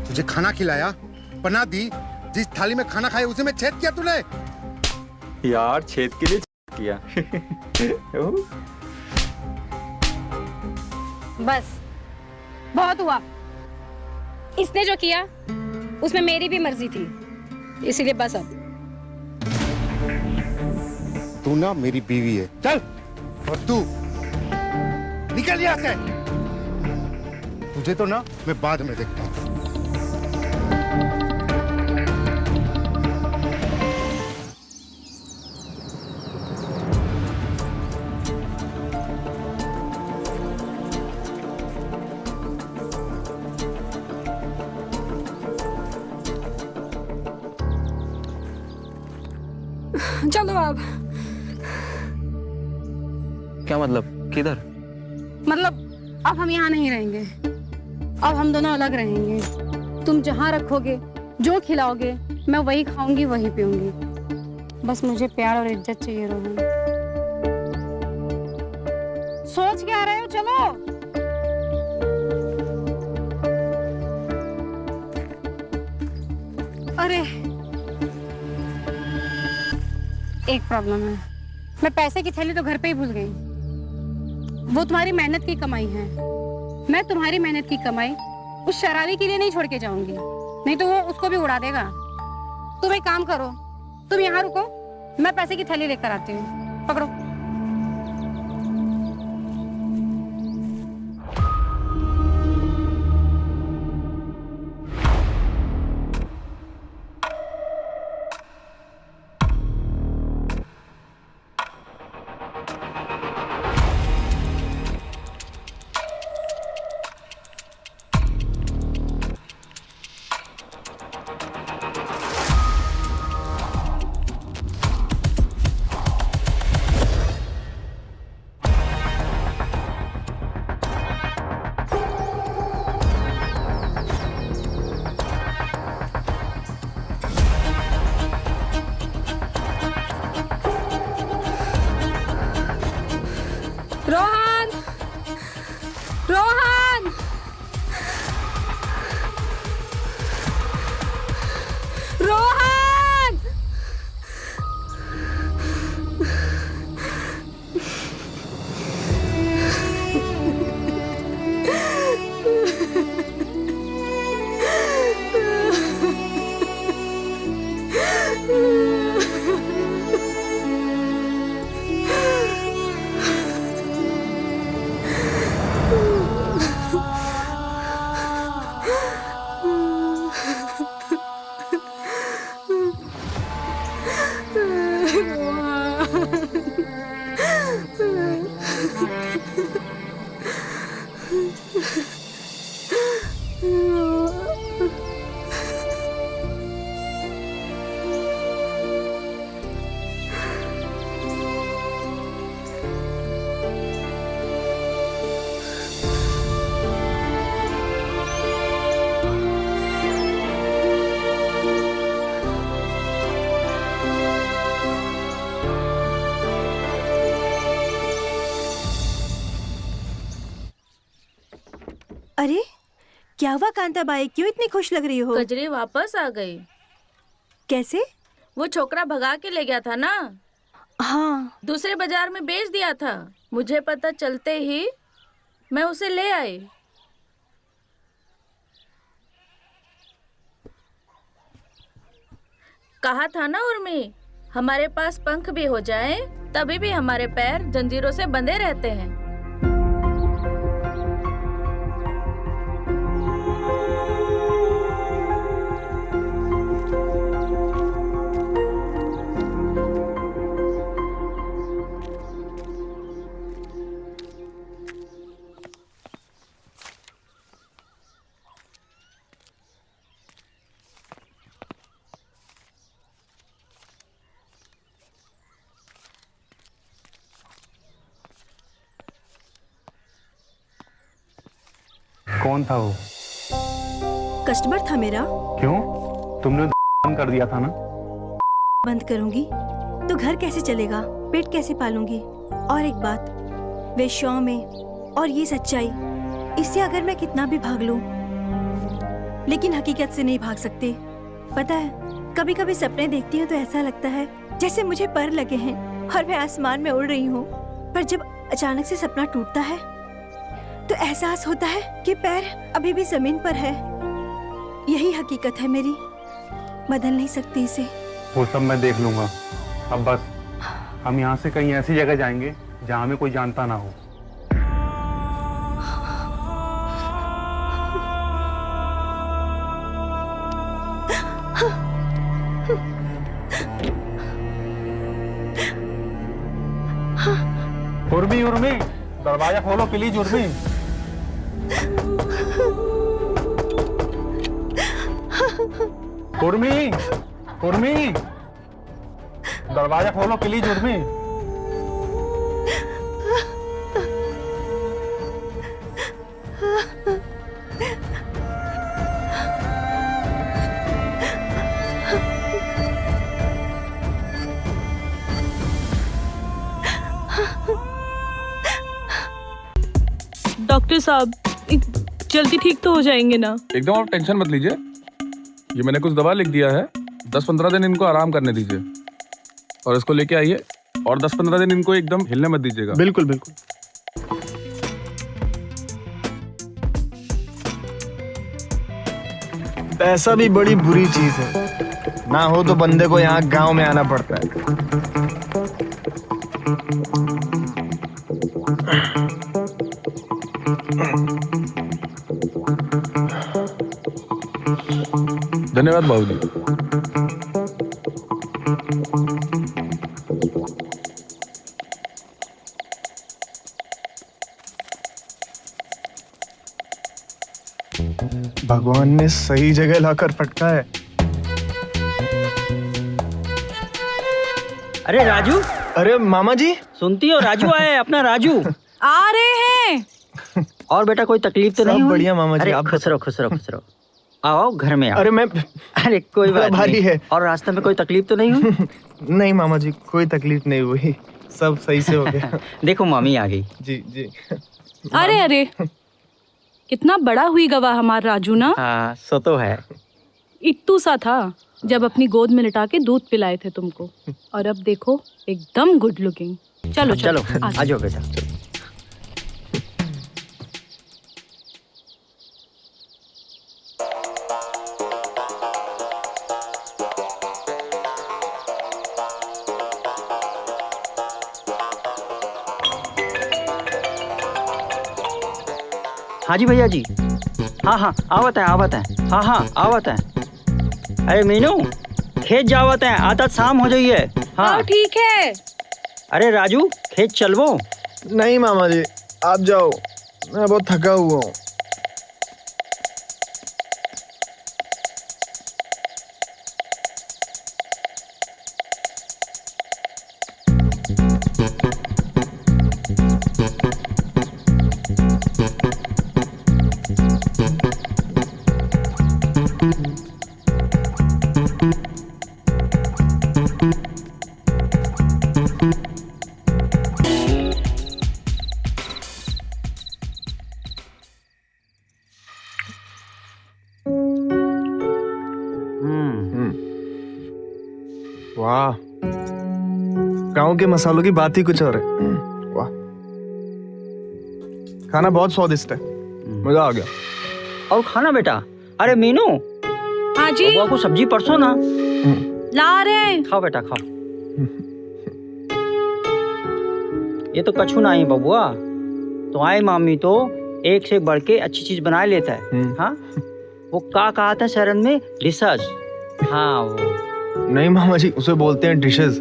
तुझे खाना खिलाया, पनाह दी, जिस थाली में खाना खाया उसे में छेद किया तूने।
यार छेद के लिए किया।
बस बहुत हुआ। इसने जो किया उसमें मेरी भी मर्जी थी, इसीलिए बस अब।
तू ना मेरी बीवी है। चल। और तू निकल यहाँ से। तुझे तो ना मैं बाद में देखता हूँ।
चलो अब।
क्या मतलब? किधर?
मतलब अब हम यहाँ नहीं रहेंगे, अब हम दोनों अलग रहेंगे। तुम जहाँ रखोगे, जो खिलाओगे, मैं वही खाऊंगी, वही पीऊंगी। बस मुझे प्यार और इज्जत चाहिए रोहन। सोच क्या रहे हो? चलो। अरे एक प्रॉब्लम है, मैं पैसे की थैली तो घर पे ही भूल गई। वो तुम्हारी मेहनत की कमाई है। मैं तुम्हारी मेहनत की कमाई उस शराबी के लिए नहीं छोड़ के जाऊंगी, नहीं तो वो उसको भी उड़ा देगा। तुम एक काम करो, तुम यहाँ रुको, मैं पैसे की थैली लेकर आती हूँ। पकड़ो। रोहन, रोहन, रोहन।
अरे क्या हुआ कांताबाई, क्यों इतनी खुश लग रही हो?
कजरी वापस आ गई।
कैसे?
वो छोकरा भगा के ले गया था ना,
हाँ।
दूसरे बाजार में बेच दिया था। मुझे पता चलते ही मैं उसे ले आई। कहा था ना उर्मी, हमारे पास पंख भी हो जाएं, तभी भी हमारे पैर जंजीरों से बंधे रहते हैं।
कौन था वो?
कस्टमर था मेरा।
क्यों? तुमने बंद कर दिया था ना?
बंद करूंगी तो घर कैसे चलेगा, पेट कैसे पालूंगी? और एक बात, वेश्याओं में और ये सच्चाई, इससे अगर मैं कितना भी भाग लूं, लेकिन हकीकत से नहीं भाग सकते। पता है, कभी कभी सपने देखती हूँ तो ऐसा लगता है जैसे मुझे पर लगे हैं और मैं आसमान में उड़ रही हूँ। पर जब अचानक से सपना टूटता है तो एहसास होता है कि पैर अभी भी जमीन पर है। यही हकीकत है मेरी, बदल नहीं सकती इसे।
वो सब मैं देख लूंगा। अब बस हम यहाँ से कहीं ऐसी जगह जाएंगे जहाँ हमें कोई जानता ना हो। उर्मी, उर्मी, दरवाजा खोलो प्लीज। उर्मी, उर्मी, उर्मी, दरवाजा खोलो प्लीज। उर्मी,
डॉक्टर साहब, जल्दी ठीक तो हो जाएंगे ना?
एकदम आप टेंशन मत लीजिए, ये मैंने कुछ दवा लिख दिया है, 10-15 दिन इनको आराम करने दीजिए और इसको लेके आइए और 10-15 दिन इनको एकदम हिलने मत दीजिएगा।
बिल्कुल बिल्कुल। पैसा भी बड़ी बुरी चीज है, ना हो तो बंदे को यहाँ गांव में आना पड़ता है।
धन्यवाद बाबूजी।
भगवान ने सही जगह लाकर पटका है।
अरे राजू,
अरे मामा जी,
सुनती हो? राजू आए, अपना राजू
आ रहे हैं।
और बेटा कोई तकलीफ तो नहीं हुई?
बढ़िया मामा जी।
अरे
आप
खुश रहो, खुश रहो, खुश रहो। आओ घर में आओ।
अरे मैं
अरे कोई बात
भारी
नहीं
है।
और रास्ते में कोई तकलीफ तो नहीं हुई?
नहीं मामा जी, कोई तकलीफ नहीं हुई, सब सही से हो गया।
देखो मामी आ गई।
जी जी।
अरे अरे, कितना बड़ा हुई गवाह हमारा राजू ना।
हाँ सो तो है।
इत्तू सा था जब अपनी गोद में लिटा के दूध पिलाए थे तुमको, और अब देखो एकदम गुड लुकिंग। चलो
चलो
आ जाओ।
आ जाओ बेटा। हाँ जी भैया जी, हाँ हाँ आवत है, आवत है, हाँ हाँ आवत है। अरे मीनू, खेत जावत है, आदत शाम हो जाइए। हाँ
ठीक है।
अरे राजू, खेत चलवो?
नहीं मामा जी, आप जाओ, मैं बहुत थका हुआ हूँ। वाह, गांव के मसालों की बात ही कुछ और है। वाह, खाना बहुत स्वादिष्ट है, मजा आ गया।
और खाना बेटा। अरे मीनू,
हाँ जी,
बबुआ को सब्जी परसों ना।
ला रहे।
खाओ बेटा खाओ। ये तो कछु ना ही बबुआ, तो आए मामी तो एक से बढ़ के अच्छी चीज बना लेता है। हाँ वो क्या कहा था शरण में, डिशेज। हाँ वो
नहीं मामा जी, उसे बोलते हैं डिशेस।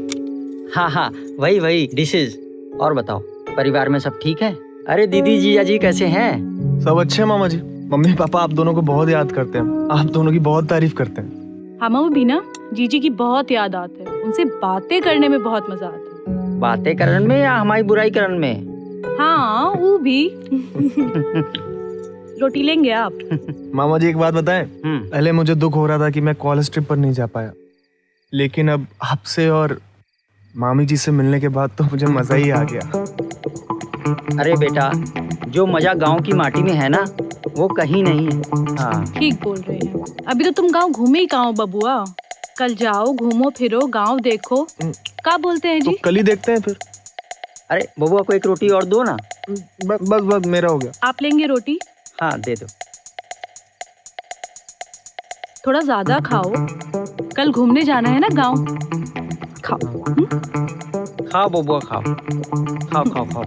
हाँ हाँ वही वही डिशेज। और बताओ, परिवार में सब ठीक है? अरे दीदी जीजा जी कैसे हैं?
सब अच्छे हैं मामा जी। मम्मी पापा आप दोनों को बहुत याद करते हैं, आप दोनों की बहुत तारीफ करते हैं।
हमें भी ना जीजी की बहुत याद आती है, उनसे बातें करने में बहुत मजा आता है।
बातें करने में या हमारी बुराई करने में?
हाँ वो भी। रोटी लेंगे आप?
मामा जी एक बात बताएं, पहले मुझे दुख हो रहा था कि मैं कॉलेज ट्रिप पर नहीं जा पाया, लेकिन अब आपसे और मामी जी से मिलने के बाद तो मुझे मजा ही आ गया।
अरे बेटा, जो मजा गांव की माटी में है ना, वो कहीं नहीं है। हाँ
ठीक बोल रहे हैं। अभी तो तुम गांव घूमे ही कहाँ हो बबुआ? कल जाओ, घूमो फिरो, गांव देखो। क्या बोलते हैं जी?
तो कल ही देखते हैं फिर।
अरे बबुआ को एक रोटी और दो ना।
बस मेरा हो गया।
आप लेंगे रोटी?
हाँ दे दो।
थोड़ा ज्यादा खाओ, कल घूमने जाना है ना गांव। खाओ।
खाओ बबुआ खाओ, खाओ खाओ खाओ।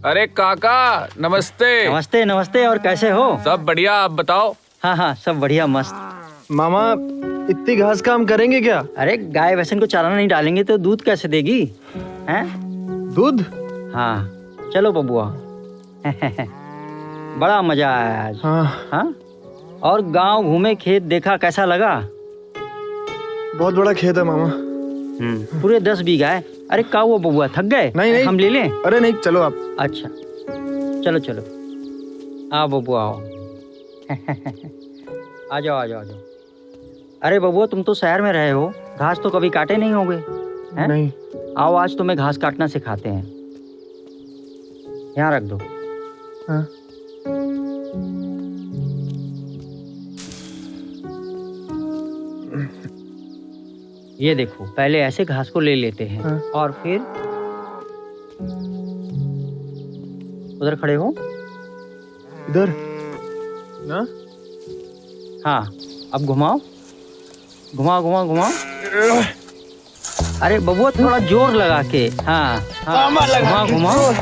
अरे काका नमस्ते।
नमस्ते नमस्ते, और कैसे हो?
सब बढ़िया, आप बताओ।
हाँ हाँ सब बढ़िया मस्त।
मामा इतनी घास काम करेंगे क्या?
अरे गाय भैंसन को चारा नहीं डालेंगे तो दूध कैसे देगी? हैं?
दूध?
हाँ चलो बबुआ। बड़ा मजा आया आज। हाँ? और गांव घूमे, खेत देखा, कैसा लगा?
बहुत बड़ा खेत है मामा।
पूरे 10 बीघा है। अरे क्या हुआ बबुआ, थक गए?
नहीं नहीं,
हम ले लें?
अरे नहीं, चलो आप।
अच्छा चलो चलो, आओ बबुआ आओ। आ जाओ आ जाओ आ जाओ। अरे बबुआ तुम तो शहर में रहे हो, घास तो कभी काटे नहीं होगे? हैं?
नहीं।
आओ आज तुम्हें घास काटना सिखाते हैं। यहाँ रख दो।
हाँ।
ये देखो, पहले ऐसे घास को ले लेते हैं
हाँ।
और फिर उधर खड़े हो।
इधर ना।
हाँ, अब घुमाओ घुमाओ घुमाओ घुमाओ। अरे बबुआ थोड़ा जोर लगा के। हाँ हाँ, घुमाओ घुमाओ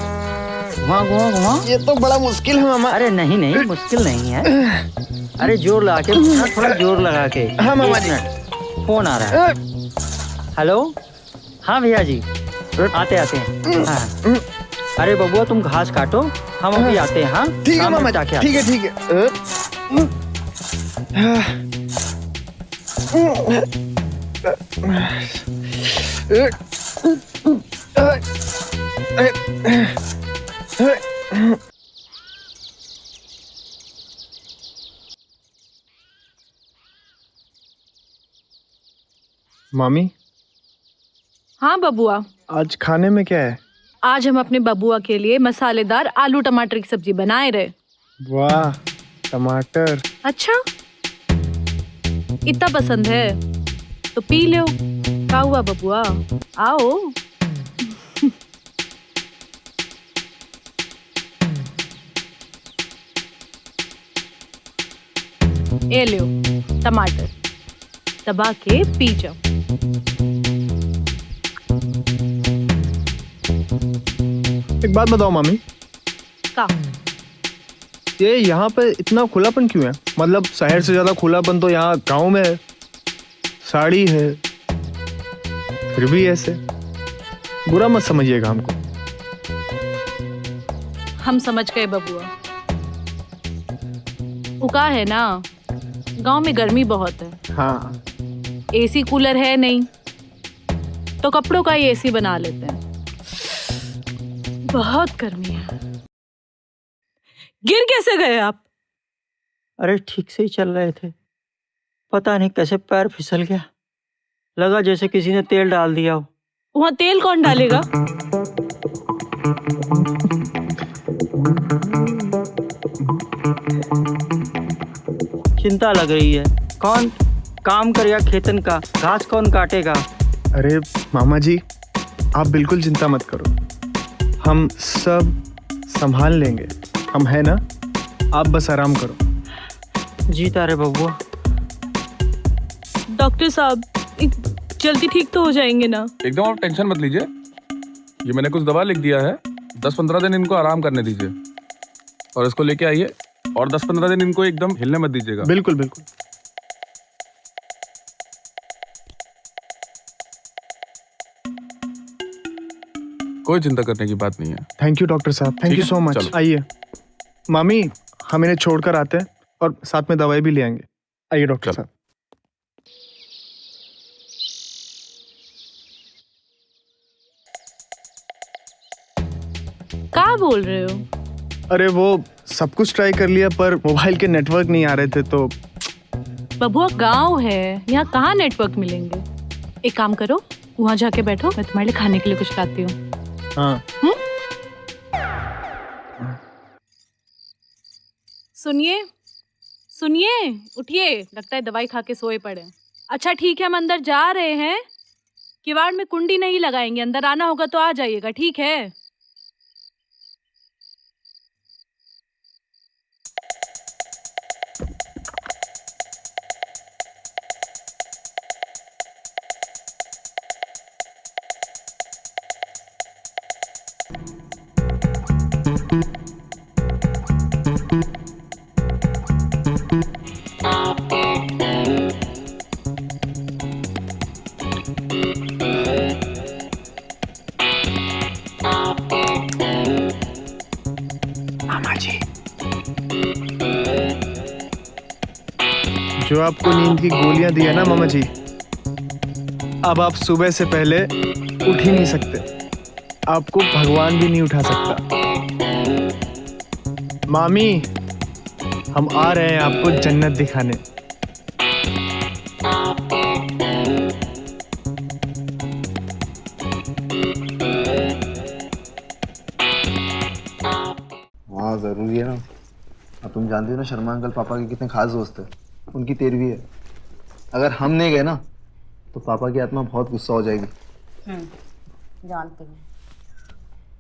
घुमाओ घुमाओ घुमाओ।
ये तो बड़ा मुश्किल है मामा।
अरे नहीं नहीं, मुश्किल नहीं है। अरे जोर लगा के, थोड़ा जोर लगा के।
हाँ मामा जी।
फोन आ रहा है। हेलो, हाँ भैया जी, आते आते हैं। हाँ। अरे बबुआ तुम घास काटो, हम अभी आते हैं। हाँ
ठीक है मामा जी, ठीक है ठीक है। मामी,
हाँ बबुआ,
आज खाने में क्या है?
आज हम अपने बबुआ के लिए मसालेदार आलू टमाटर की सब्जी बनाए रहे।
वाह, टमाटर।
अच्छा, इतना पसंद है तो पी लो। क्या हुआ बबुआ, आओ। ये लो टमाटर, दबा के पी जाओ।
एक बात बताओ मामी,
का
ये यहाँ पे इतना खुलापन क्यों है? मतलब शहर से ज्यादा खुलापन तो यहाँ गांव में है। साड़ी है, फिर भी ऐसे। बुरा मत समझिएगा हमको।
हम समझ गए बबुआ। उका है ना, गांव में गर्मी बहुत है।
हाँ,
एसी कूलर है नहीं, तो कपड़ों का ही एसी बना लेते हैं। बहुत गर्मी है। गिर कैसे गए आप?
अरे ठीक से ही चल रहे थे, पता नहीं कैसे पैर फिसल गया। लगा जैसे किसी ने तेल डाल दिया हो।
वहां तेल कौन डालेगा?
चिंता लग रही है। कौन काम करेगा खेतन का, घास कौन काटेगा?
अरे मामा जी, आप बिल्कुल चिंता मत करो, हम सब संभाल लेंगे। हम है ना, आप बस आराम करो।
जीता रे बबुआ।
डॉक्टर साहब, जल्दी ठीक तो हो जाएंगे ना?
एकदम आप टेंशन मत लीजिए। ये मैंने कुछ दवा लिख दिया है, 10-15 दिन इनको आराम करने दीजिए और इसको लेके आइए। और 10-15 दिन इनको एकदम हिलने मत दीजिएगा।
बिल्कुल बिल्कुल।
कोई चिंता करने की बात नहीं है।
थैंक यू डॉक्टर साहब, थैंक
ठीक
यू
है,
सो मच।
चलो।
आइए मामी, हम इन्हें छोड़कर आते हैं और साथ में दवाई भी ले आएंगे। आइए डॉक्टर साहब।
क्या बोल रहे हो?
अरे वो सब कुछ ट्राई कर लिया पर मोबाइल के नेटवर्क नहीं आ रहे थे तो।
बबुआ गांव है, यहाँ कहाँ नेटवर्क मिलेंगे। एक काम करो, वहाँ जाके बैठो, मैं तुम्हारे लिए खाने के लिए कुछ लाती हूँ।
हाँ।
सुनिए सुनिए, उठिए, लगता है दवाई खा के सोए पड़े। अच्छा ठीक है, हम अंदर जा रहे हैं। किवाड़ में कुंडी नहीं लगाएंगे, अंदर आना होगा तो आ जाइएगा, ठीक है?
जो आपको नींद की गोलियां दी है ना मामा जी, अब आप सुबह से पहले उठ ही नहीं सकते। आपको भगवान भी नहीं उठा सकता। मामी, हम आ रहे हैं आपको जन्नत दिखाने। बहुत ज़रूरी है ना। अब तुम जानती हो ना शर्मा अंकल पापा के कितने खास दोस्त हैं। उनकी 13वीं है। अगर हम नहीं गए ना तो पापा की आत्मा बहुत गुस्सा हो जाएगी।
जानती हूँ,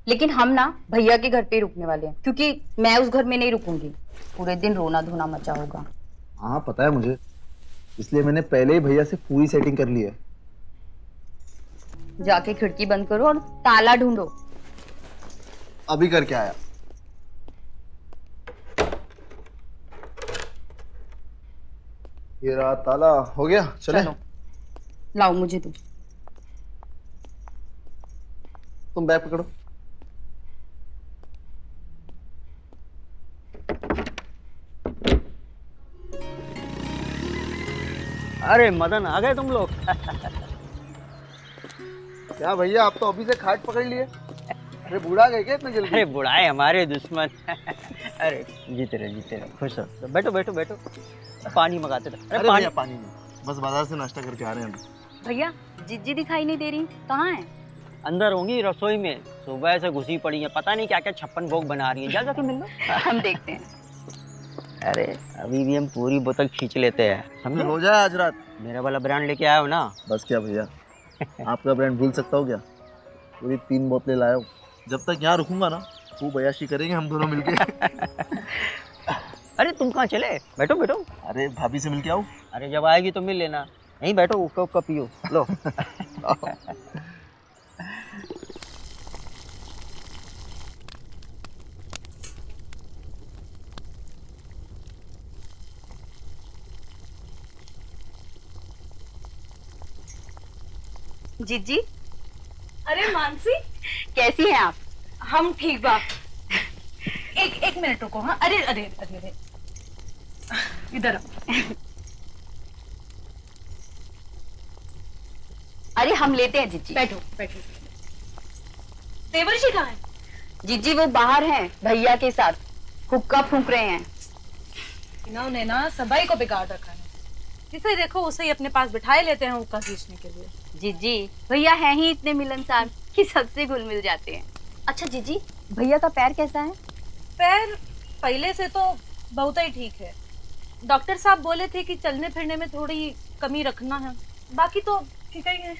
लेकिन हम ना भैया के घर पे ही रुकने वाले हैं, क्योंकि मैं उस घर में नहीं रुकूंगी। पूरे दिन रोना धोना मचा होगा।
हाँ पता है मुझे, इसलिए मैंने पहले ही भैया से पूरी सेटिंग कर ली है।
जाके खिड़की बंद करो और ताला ढूंढो।
अभी करके आया। ये रहा ताला, हो गया। चले
चलो लाओ मुझे दो।
तुम बैग पकड़ो।
अरे मदन, आ गए तुम लोग।
क्या भैया, आप तो अभी से खाट पकड़ लिए। अरे बूढ़ा गए क्या इतना जल्दी?
अरे बुढ़ाए हमारे दुश्मन। अरे जीते रहो खुश रहो। बैठो बैठो बैठो, पानी मंगाते रहो।
अरे भैया पानी नहीं, बस बाजार से नाश्ता करके आ रहे हैं अभी।
भैया जिज्जी दिखाई नहीं दे रही, कहाँ है?
अंदर होंगी रसोई में, सुबह से घुसी पड़ी है, पता नहीं क्या क्या 56 भोग बना रही है। जा जाके मिल लो।
हम देखते हैं।
अरे अभी भी हम पूरी बोतल खींच लेते हैं, समझे?
हो जाए आज रात।
मेरा वाला ब्रांड लेके आए हो ना।
बस क्या भैया, आपका ब्रांड भूल सकता हूँ क्या? पूरी 3 बोतलें लाया हूँ। जब तक यहाँ रुकूंगा ना खूब अय्याशी करेंगे हम दोनों मिलके।
अरे तुम कहाँ चले? बैठो बैठो।
अरे भाभी से मिलके आओ।
अरे जब आएगी तो मिल लेना। नहीं बैठो, उक्का उक्का पियो। लो।
जिज्जी,
अरे मानसी,
कैसी हैं आप?
हम ठीक बा। एक मिनट रुको। हाँ, अरे अरे अरे अरे, इधर आओ।
अरे हम लेते हैं जिज्जी।
बैठो बैठो। देवर्षि कहाँ है?
जिज्जी वो बाहर हैं भैया के साथ, हुक्का फूंक रहे हैं।
इन्होंने ना सबाई को बिगाड़ रखा है। जिसे देखो उसे ही अपने पास बिठाए लेते हैं हुक्का खींचने के लिए।
जिज्जी भैया हैं ही इतने मिलनसार कि सबसे घुल मिल जाते हैं। अच्छा जिज्जी, भैया का पैर कैसा है?
पैर पहले से तो बहुत ही ठीक है। डॉक्टर साहब बोले थे कि चलने फिरने में थोड़ी कमी रखना है, बाकी तो ठीक ही है।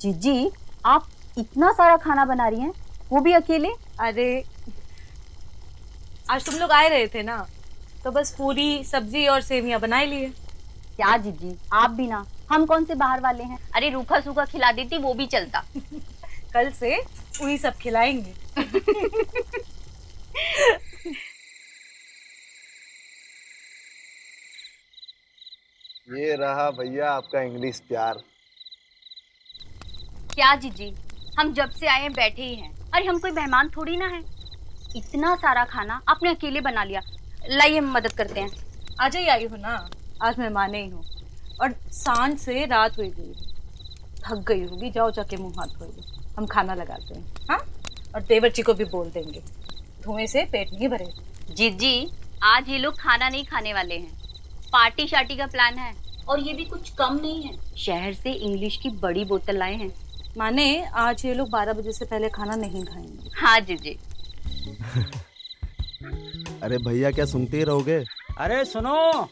जिज्जी आप इतना सारा खाना बना रही हैं, वो भी अकेले?
अरे आज तुम लोग आए रहे थे ना, तो बस पूरी सब्जी और सेवियां बनाई लिए।
क्या जिज्जी, आप भी ना, हम कौन से बाहर वाले हैं? अरे रूखा सूखा खिला देती वो भी चलता।
कल से वही सब खिलाएंगे।
ये रहा भैया आपका इंग्लिश प्यार।
क्या जिज्जी, हम जब से आए हैं बैठे ही हैं। अरे हम कोई मेहमान थोड़ी ना है। इतना सारा खाना आपने अकेले बना लिया। लाइए हम मदद करते हैं।
आज ही आई हो ना, आज मेहमान ही हूँ और सांझ से रात हुई गई, थक गई होगी। जाओ जाके मुंह हाथ धो लो, हम खाना लगाते हैं। हाँ, और देवर्ची को भी बोल देंगे, धुएं से पेट नहीं भरे।
जिज्जी आज ये लोग खाना नहीं खाने वाले हैं, पार्टी शार्टी का प्लान है। और ये भी कुछ कम नहीं है, शहर से इंग्लिश की बड़ी बोतल लाए हैं।
माने आज ये लोग 12 बजे से पहले खाना नहीं खाएंगे।
हाँ जिज्जी।
अरे भैया क्या सुनते ही रहोगे?
अरे सुनो,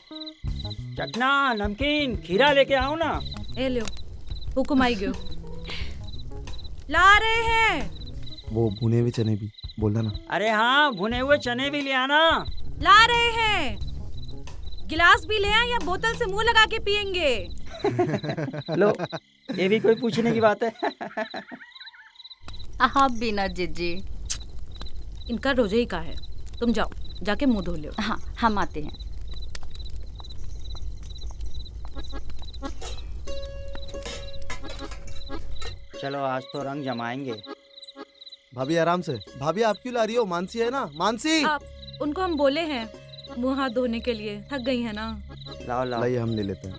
चटना नमकीन खीरा लेके आओ ना।
ए लो, हुकुम आई गयो। ला रहे हैं।
वो भुने हुए चने भी बोलना ना।
अरे हाँ, भुने हुए चने भी ले आना।
ला रहे हैं। गिलास भी ले आए या बोतल से मुंह लगा के पियेंगे?
लो, ये भी कोई पूछने की बात है?
आप भी ना जिज्जी।
इनका रोजे ही का है। तुम जाओ, जाके मुंह धो लो।
हाँ हम आते हैं।
चलो आज तो रंग जमाएंगे।
भाभी आराम से। भाभी आप क्यों ला रही हो? मानसी है ना, मानसी।
आप उनको हम बोले हैं मुंह हाथ धोने के लिए, थक गई है ना।
लाओ लाओ।
लाइए हम ले लेते हैं।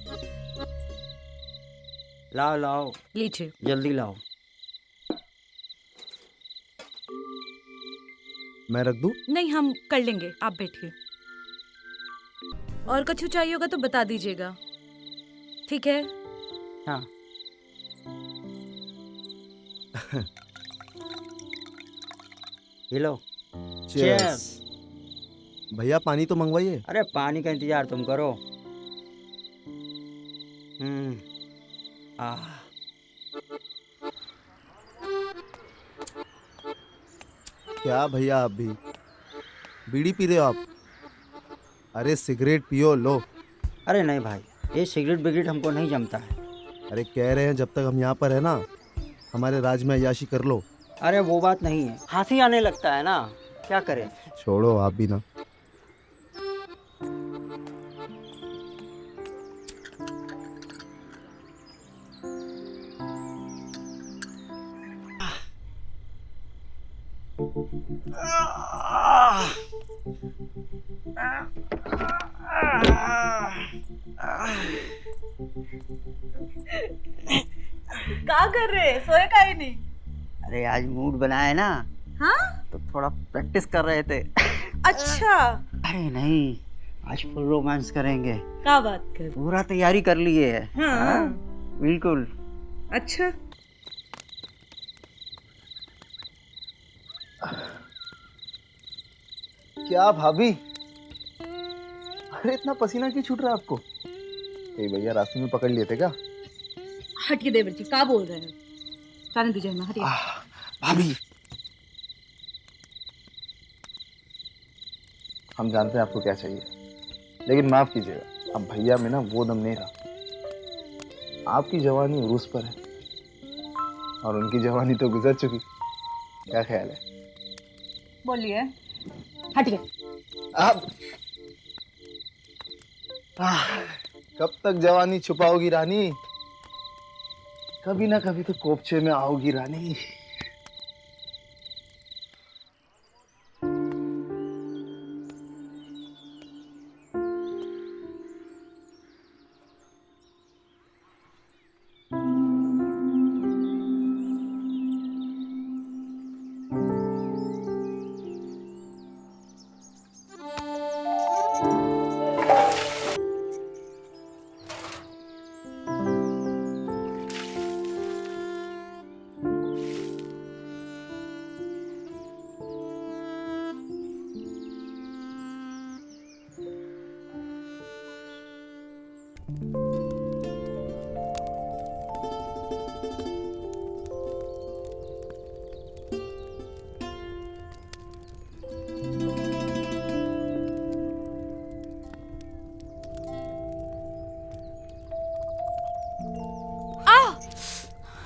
लाओ लाओ,
लीजिए।
जल्दी लाओ।
मैं रख दूं?
नहीं, हम कर लेंगे, आप बैठिए। और कुछ चाहिए होगा तो बता दीजिएगा, ठीक है?
हाँ। ये लो, Cheers.
भैया पानी तो मंगवाइए।
अरे पानी का इंतजार तुम करो।
क्या भैया आप भी बीड़ी पी रहे हो आप? अरे सिगरेट पियो लो।
अरे नहीं भाई, ये सिगरेट बिगरेट हमको नहीं जमता है।
अरे कह रहे हैं जब तक हम यहाँ पर है ना, हमारे राज में अय्याशी कर लो।
अरे वो बात नहीं है, हंसी आने लगता है ना, क्या करें।
छोड़ो आप भी ना।
क्या कर रहे, सोए का ही नहीं?
अरे आज मूड बना है ना,
हाँ?
तो थोड़ा प्रैक्टिस कर रहे थे।
अच्छा।
अरे नहीं, आज फुल रोमांस करेंगे।
क्या बात कर?
पूरा तैयारी कर लिए है।
हाँ।
बिल्कुल।
अच्छा।
क्या भाभी, अरे इतना पसीना क्यों छूट रहा है आपको? कहीं भैया रास्ते में पकड़ लिए थे क्या?
हटिए देवर जी, क्या बोल रहे हैं? जाने दीजिए ना, हटिए।
भाभी, हम जानते हैं आपको क्या चाहिए, लेकिन माफ कीजिएगा, अब भैया में ना वो दम नहीं रहा। आपकी जवानी उरूस पर है और उनकी जवानी तो गुजर चुकी। क्या ख्याल है?
बोलिए। हटिए।
आप कब तक जवानी छुपाओगी रानी? कभी ना कभी तो कोपचे में आओगी रानी।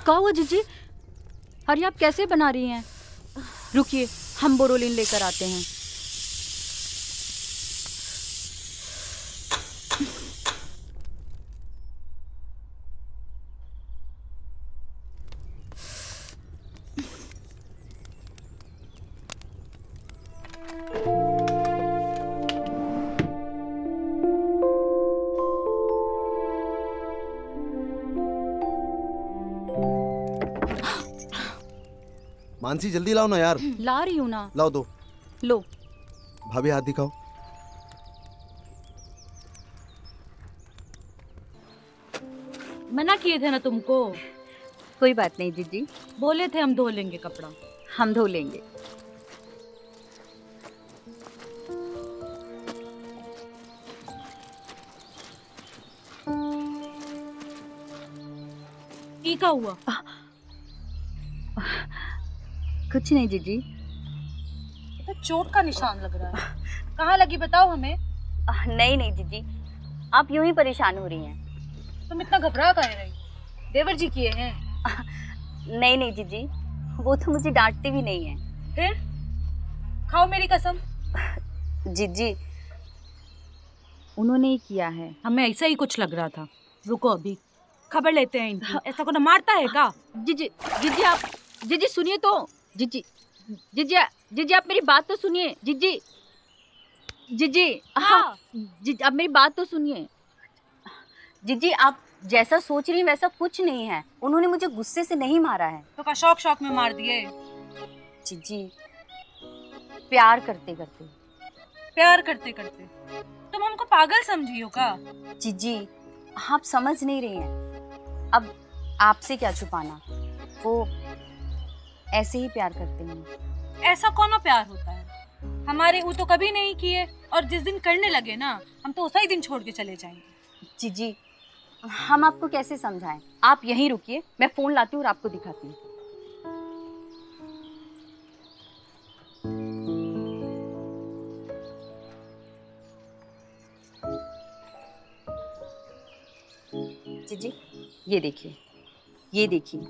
क्या हुआ जीजी? अरे आप कैसे बना रही हैं? रुकिए, हम बोरोलिन लेकर आते हैं।
मानसी जल्दी लाओ ना यार।
ला रही हूँ ना।
लाओ दो।
लो।
भाभी हाथ दिखाओ।
मना किए थे ना तुमको।
कोई बात नहीं जीजी,
बोले थे हम धो लेंगे कपड़ा।
हम धो लेंगे।
क्या हुआ?
कुछ नहीं जीजी।
तो चोट का निशान लग रहा है। कहाँ लगी बताओ हमें।
नहीं नहीं जीजी, आप यूं ही परेशान हो रही हैं।
तुम इतना घबरा काहे रही? देवर जी किए हैं।
नहीं नहीं जीजी, वो तो मुझे डांटते भी नहीं है।
फिर खाओ मेरी कसम।
जीजी, उन्होंने ही किया है।
हमें ऐसा ही कुछ लग रहा था। रुको अभी खबर लेते हैं इनकी। ऐसा कोई मारता है क्या?
जीजी जीजी आप जीजी सुनिए तो। जीजी जीजी जीजी आप मेरी बात तो सुनिए। जीजी जीजी हाँ जीजी आप मेरी बात तो सुनिए। जीजी आप जैसा सोच रही हैं वैसा कुछ नहीं है। उन्होंने मुझे गुस्से से नहीं मारा है।
तो का शौक शौक में मार दिए?
जीजी प्यार करते करते।
प्यार करते करते तुम हमको पागल समझी हो का?
जीजी आप समझ नहीं रही हैं। अब आपसे क्या छुपाना, वो ऐसे ही प्यार करते हैं।
ऐसा कौन प्यार होता है?
हमारे वो तो कभी नहीं किए, और जिस दिन करने लगे ना हम तो उसी दिन छोड़ के चले जाएंगे।
जीजी हम आपको कैसे समझाएं? आप यहीं रुकिए, मैं फोन लाती हूँ और आपको दिखाती हूँ। जीजी ये देखिए, ये देखिए,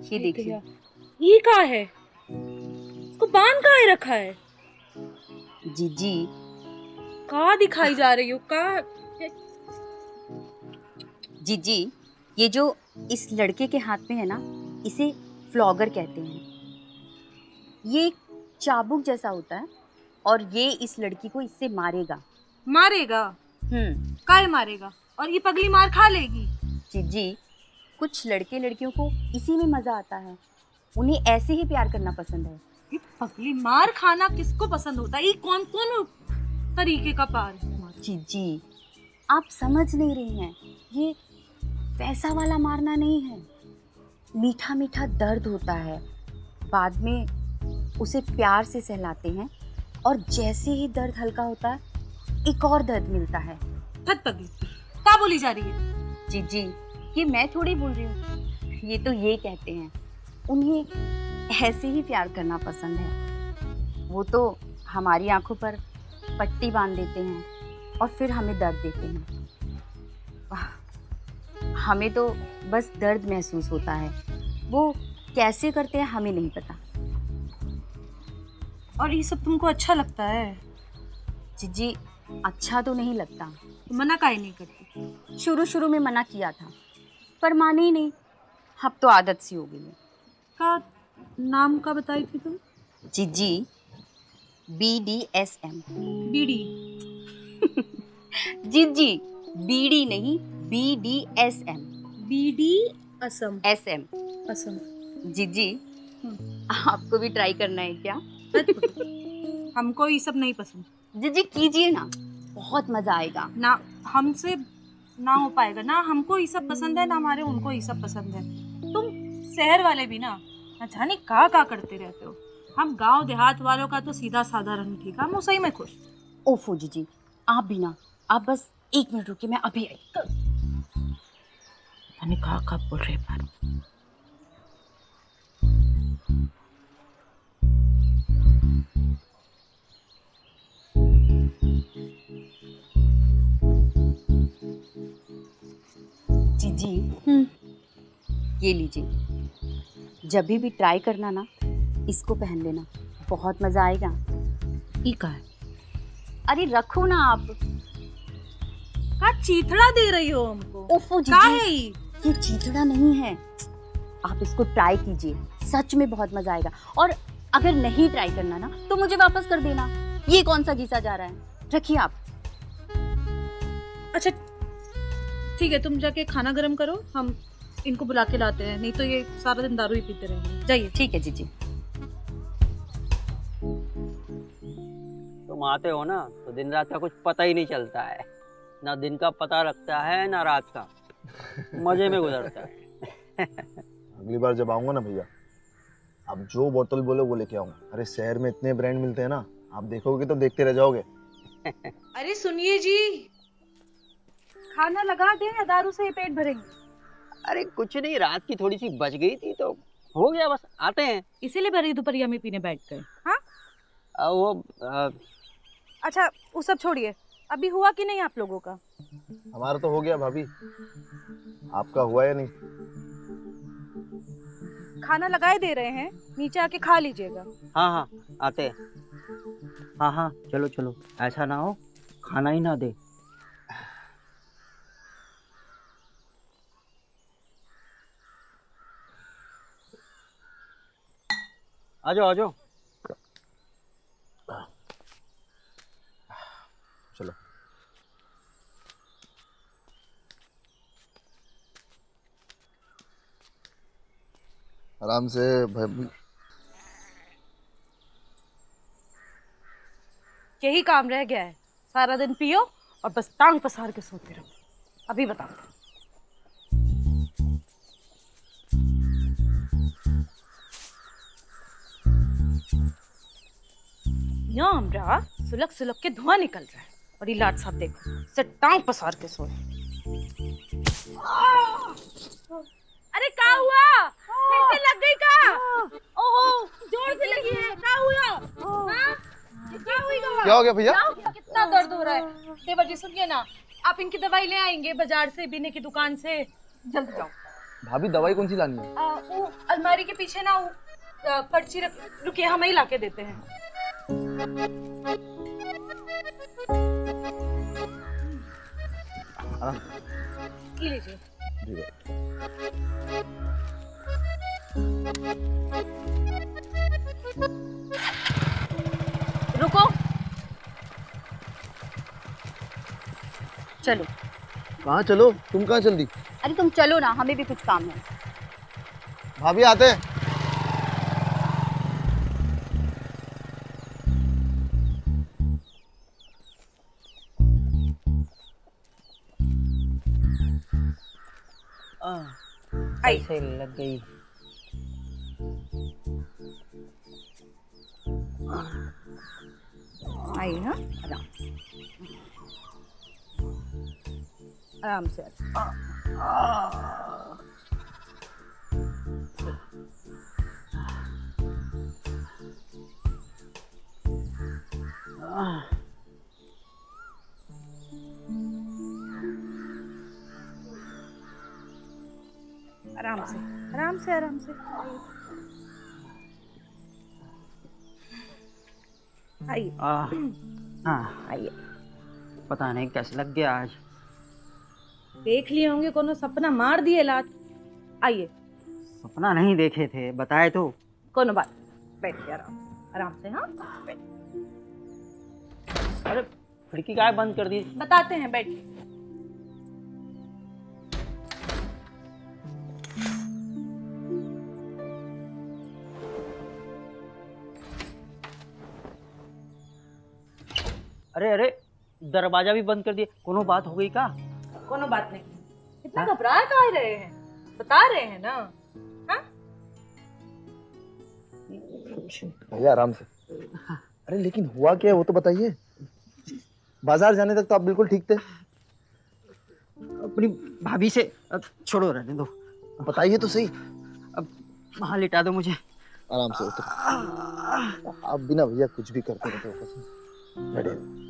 ये देखिए।
ये क्या है? इसको बांध काहे रखा है?
जीजी
कहाँ दिखाई जा रही हो? कहाँ?
जीजी ये जो इस लड़के के हाथ में है ना, इसे फ्लॉगर कहते हैं। ये एक चाबुक जैसा होता है और ये इस लड़की को इससे मारेगा।
मारेगा? काहे मारेगा? और ये पगली मार खा लेगी?
जीजी कुछ लड़के लड़कियों को इसी में मजा आता है, उन्हें ऐसे ही प्यार करना पसंद है।
ये पगली मार खाना किसको पसंद होता है? ये कौन कौन तरीके का प्यार है?
जीजी आप समझ नहीं रही हैं, ये पैसा वाला मारना नहीं है, मीठा मीठा दर्द होता है। बाद में उसे प्यार से सहलाते हैं और जैसे ही दर्द हल्का होता है एक और दर्द मिलता है।
पगली क्या बोली जा रही है?
जीजी ये मैं थोड़ी बोल रही हूँ, ये तो ये कहते हैं, उन्हें ऐसे ही प्यार करना पसंद है। वो तो हमारी आंखों पर पट्टी बांध देते हैं और फिर हमें दर्द देते हैं। हमें तो बस दर्द महसूस होता है, वो कैसे करते हैं हमें नहीं पता।
और ये सब तुमको अच्छा लगता है?
जीजी अच्छा तो नहीं लगता।
तो मना काहे नहीं करती?
शुरू शुरू में मना किया था पर माने ही नहीं, अब तो आदत सी हो गई है।
का नाम का बताई थी तुम?
जीजी BDSM।
बीड़ी?
जीजी बीड़ी नहीं, BDSM।
BD SM?
SM।
SM.
जीजी आपको भी ट्राई करना है क्या?
हमको ये सब नहीं पसंद।
जीजी कीजिए ना, बहुत मजा आएगा।
ना हमसे ना हो पाएगा ना, हमको ये सब पसंद है ना हमारे उनको ये सब पसंद है। तुम शहर वाले भी ना जाने का करते रहते हो। हम गांव देहात वालों का तो सीधा साधा रंग ठीक है, हम उसी में खुश।
ओफो जीजी आप भी ना, आप बस 1 मिनट रुकिए, मैं अभी आई। मैंने कहा बोल रहे पर जीजी ये लीजिए, जब भी ट्राई करना ना इसको पहन लेना, बहुत मजा आएगा।
ई का है?
अरे रखो ना आप।
का चीथड़ा दे रही हो हमको?
ओफो
का है
जीजी ये चीथड़ा नहीं है, आप इसको ट्राई कीजिए, सच में बहुत मजा आएगा। और अगर नहीं ट्राई करना ना तो मुझे वापस कर देना। ये कौन सा घिसा जा रहा है? रखिए आप।
अच्छा ठीक है, तुम जाके खाना गर्म करो, हम इनको बुला के लाते हैं, नहीं तो ये सारा दिन दारू ही पीते रहेंगे। जाइए।
ठीक है जीजी।
तुम आते हो ना तो दिन रात का कुछ पता ही नहीं चलता है, ना दिन का पता लगता है ना रात का, मजे में गुजरता है।
अगली बार जब आऊंगा ना भैया, आप जो बोतल बोलो वो लेके आऊंगा। अरे शहर में इतने ब्रांड मिलते हैं ना, आप देखोगे तो देखते रह जाओगे।
अरे सुनिए जी, खाना लगा दें या दारू से ही पेट भरेंगे?
अरे कुछ नहीं, रात की थोड़ी सी बच गई थी तो हो गया, बस आते हैं।
इसीलिए भरी दोपहरिया में पीने बैठ गए? हाँ अच्छा वो सब छोड़िए, अभी हुआ कि नहीं आप लोगों का?
हमारा तो हो गया भाभी, आपका हुआ या नहीं?
खाना लगाए दे रहे हैं, नीचे आके खा लीजिएगा।
हाँ आते हैं। हाँ चलो चलो, ऐसा ना हो खाना ही ना दे। आ जाओ
चलो आराम से भाभी।
यही काम रह गया है, सारा दिन पियो और बस टांग पसार के सोते रहो। अभी बताओ।
यहाँ हमरा सुलग सुलग के धुआं निकल रहा है और ये लाट साहब देखो से टांग पसार के सोए। अरे क्या हुआ? फिर से लग गई का? ओहो जोर से लगी है। क्या हुआ? हाँ? क्या हुई गवा?
क्या हो गया भैया?
कितना दर्द हो रहा है। देवर जी सुनिए ना, आप इनकी दवाई ले आएंगे बाजार से, बीने की दुकान से। जल्दी जाओ।
भाभी दवाई कौन सी लानी है?
वो अलमारी के पीछे ना वो पर्ची रुकिए, हम ही लाके देते हैं। ये लीजिए। रुको, चलो।
कहाँ चलो? तुम कहाँ चल दी?
अरे तुम चलो ना, हमें भी कुछ काम है।
भाभी आते हैं।
ऐसे लग गई।
आई ना, आराम से
आराम से आराम से आराम से। आइए।
हाँ आइए। पता नहीं कैसे लग गया आज।
देख लिए होंगे कोनो सपना मार दिए लात। आइए।
सपना नहीं देखे थे, बताए तो।
कोनो बात, बैठिए आराम आराम से। हाँ बैठ।
अरे खिड़की काय बंद कर दी?
बताते हैं, बैठिए।
अरे अरे दरवाजा भी बंद कर दिए। कोनो बात हो गई का?
कोनो बात नहीं। इतना घबरा काहे रहे हैं? बता रहे हैं ना। हाँ?
भैया आराम से। अरे लेकिन हुआ क्या है वो तो बताइए। बाजार जाने तक तो आप बिल्कुल ठीक थे।
अपनी भाभी से अब छोड़ो, रहने दो।
बताइए तो सही।
अब वहाँ लिटा दो मुझे।
आराम से उतर। आप बिना भैया कुछ भी करते रहते हो कसम। बैठे।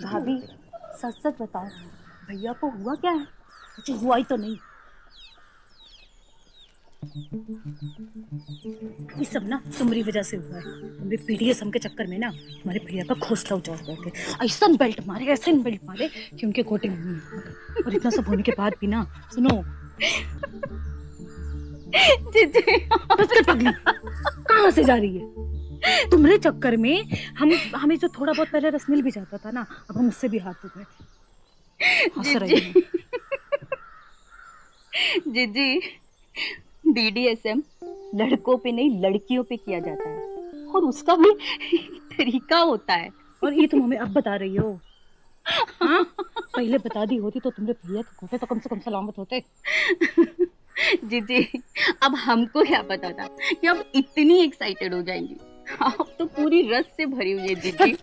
भाभी सच सच बताओ, भैया को हुआ क्या है? कुछ हुआ ही तो नहीं।
ये सब ना तुम्हारी वजह से हुआ है। तुम्हारे पीडीएसएम के चक्कर में ना हमारे भैया का घोंसला उजाड़ गए थे। ऐसा बेल्ट मारे, ऐसे बेल्ट मारे कि उनके गोटे में। और इतना सब होने के बाद भी ना, सुनो
जीजी
पगली कहाँ से जा रही है? तुम्हारे चक्कर में हमें जो थोड़ा बहुत पहले रस मिल भी जाता था ना, अब हम उससे भी हाथ धो गए। हंस रही है।
जीजी बीडीएसएम लड़कों पे नहीं लड़कियों पे किया जाता है और उसका भी तरीका होता है।
और ये तुम हमें अब बता रही हो? हाँ? पहले बता दी होती तो तुम्हारे भैया के घोटे तो कम से कम सलामत होते।
जीजी अब हमको क्या पता था कि आप इतनी एक्साइटेड हो जाएंगी। आप तो पूरी रस से भरी हुई है जीजी।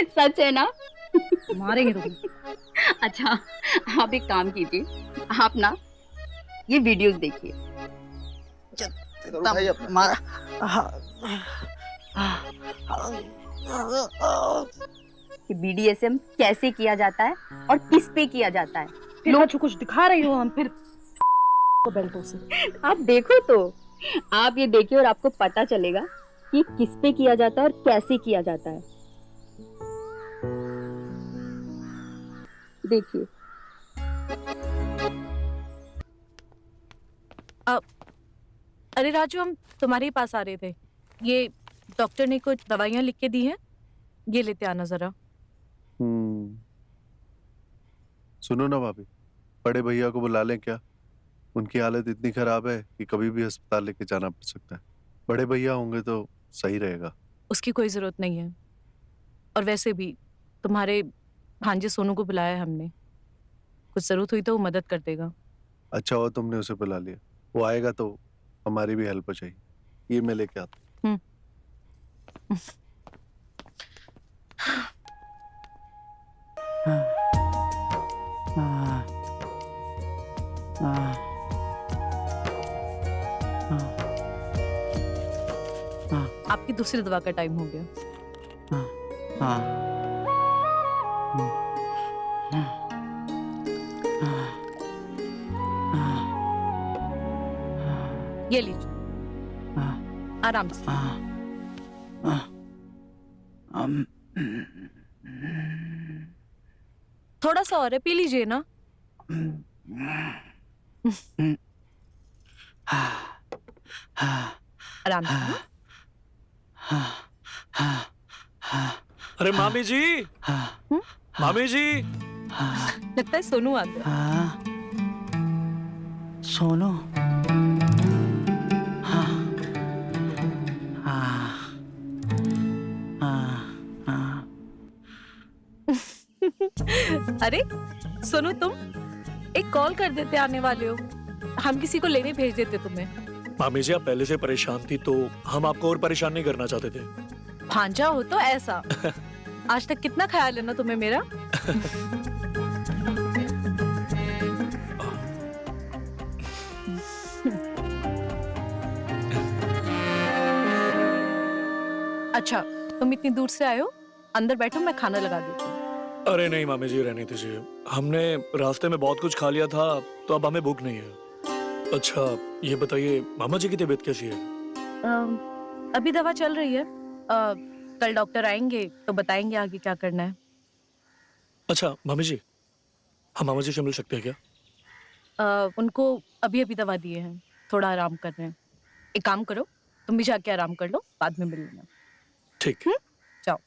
सच है ना?
मारेंगे तुम्हें।
अच्छा आप एक काम कीजिए, आप ना ये वीडियोस देखिए। कि बीडीएसएम कैसे किया जाता है और किस पे किया जाता है।
फिर कुछ दिखा रही हो हम फिर बेल्टों से।
आप देखो तो, आप ये देखिए और आपको पता चलेगा कि किस पे किया जाता है और कैसे किया जाता है। देखिए।
अरे राजू, हम तुम्हारे पास आ रहे थे। ये डॉक्टर ने कुछ दवाइयाँ लिख के दी हैं, ये लेते आना जरा।
सुनो ना भाभी, बड़े भैया को बुला लें क्या? उनकी हालत इतनी खराब है कि कभी भी अस्पताल लेके जाना पड़ सकता है। बड़े भैया होंगे तो सही रहेगा।
उसकी कोई जरूरत नहीं है। और वैसे भी तुम्हारे भांजे सोनू को बुलाया है हमने, कुछ जरूरत हुई तो वो मदद कर देगा।
अच्छा हुआ तुमने उसे बुला लिया, वो आएगा तो हमारी भी हेल्प हो जाएगी। ये मैं लेके आता हूँ।
आपकी दूसरी दवा का टाइम हो गया। ये लीजिए, आराम से। थोड़ा सा और है, पी लीजिए ना। आराम से।
अरे मामी जी, मामी जी।
लगता है सोनू आ गया।
सोनू,
अरे सोनू, तुम एक कॉल कर देते आने वाले हो, हम किसी को लेने भेज देते तुम्हें।
मामी जी, आप पहले से परेशान थी तो हम आपको और परेशान नहीं करना चाहते थे।
भांजा हो तो ऐसा। आज तक कितना ख्याल है ना तुम्हें मेरा। अच्छा, तुम इतनी दूर से आए हो, अंदर बैठो, मैं खाना लगा देती हूँ।
अरे नहीं मामी जी, रहने दीजिए। हमने रास्ते में बहुत कुछ खा लिया था, तो अब हमें भूख नहीं है। अच्छा ये बताइए, मामा जी की तबीयत कैसी है?
अभी दवा चल रही है। कल डॉक्टर आएंगे तो बताएंगे आगे क्या करना है।
अच्छा मामी जी, हम मामा जी से मिल सकते हैं क्या?
उनको अभी अभी दवा दिए हैं, थोड़ा आराम कर रहे हैं। एक काम करो, तुम भी जाके आराम कर लो, बाद में मिल लेना।
ठीक।
जाओ।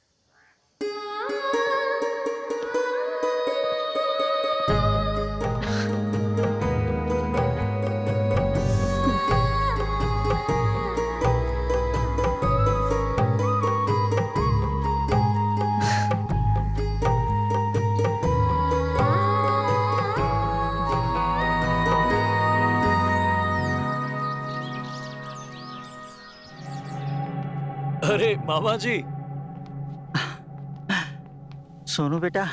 अरे मामा जी।
सोनू बेटा,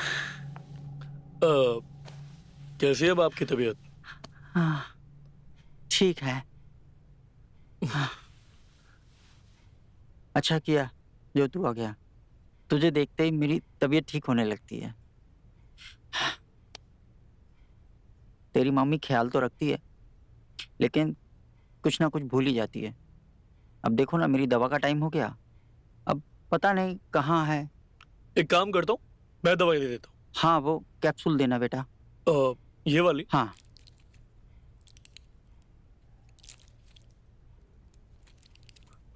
कैसी है अब आपकी तबीयत?
ठीक है। अच्छा किया जो तू आ गया, तुझे देखते ही मेरी तबीयत ठीक होने लगती है। तेरी मम्मी ख्याल तो रखती है, लेकिन कुछ ना कुछ भूल ही जाती है। अब देखो ना, मेरी दवा का टाइम हो गया, अब पता नहीं कहाँ है।
एक काम करता हूँ, मैं दवाई दे देता हूँ।
हाँ, वो कैप्सूल देना बेटा।
ये वाली?
हाँ।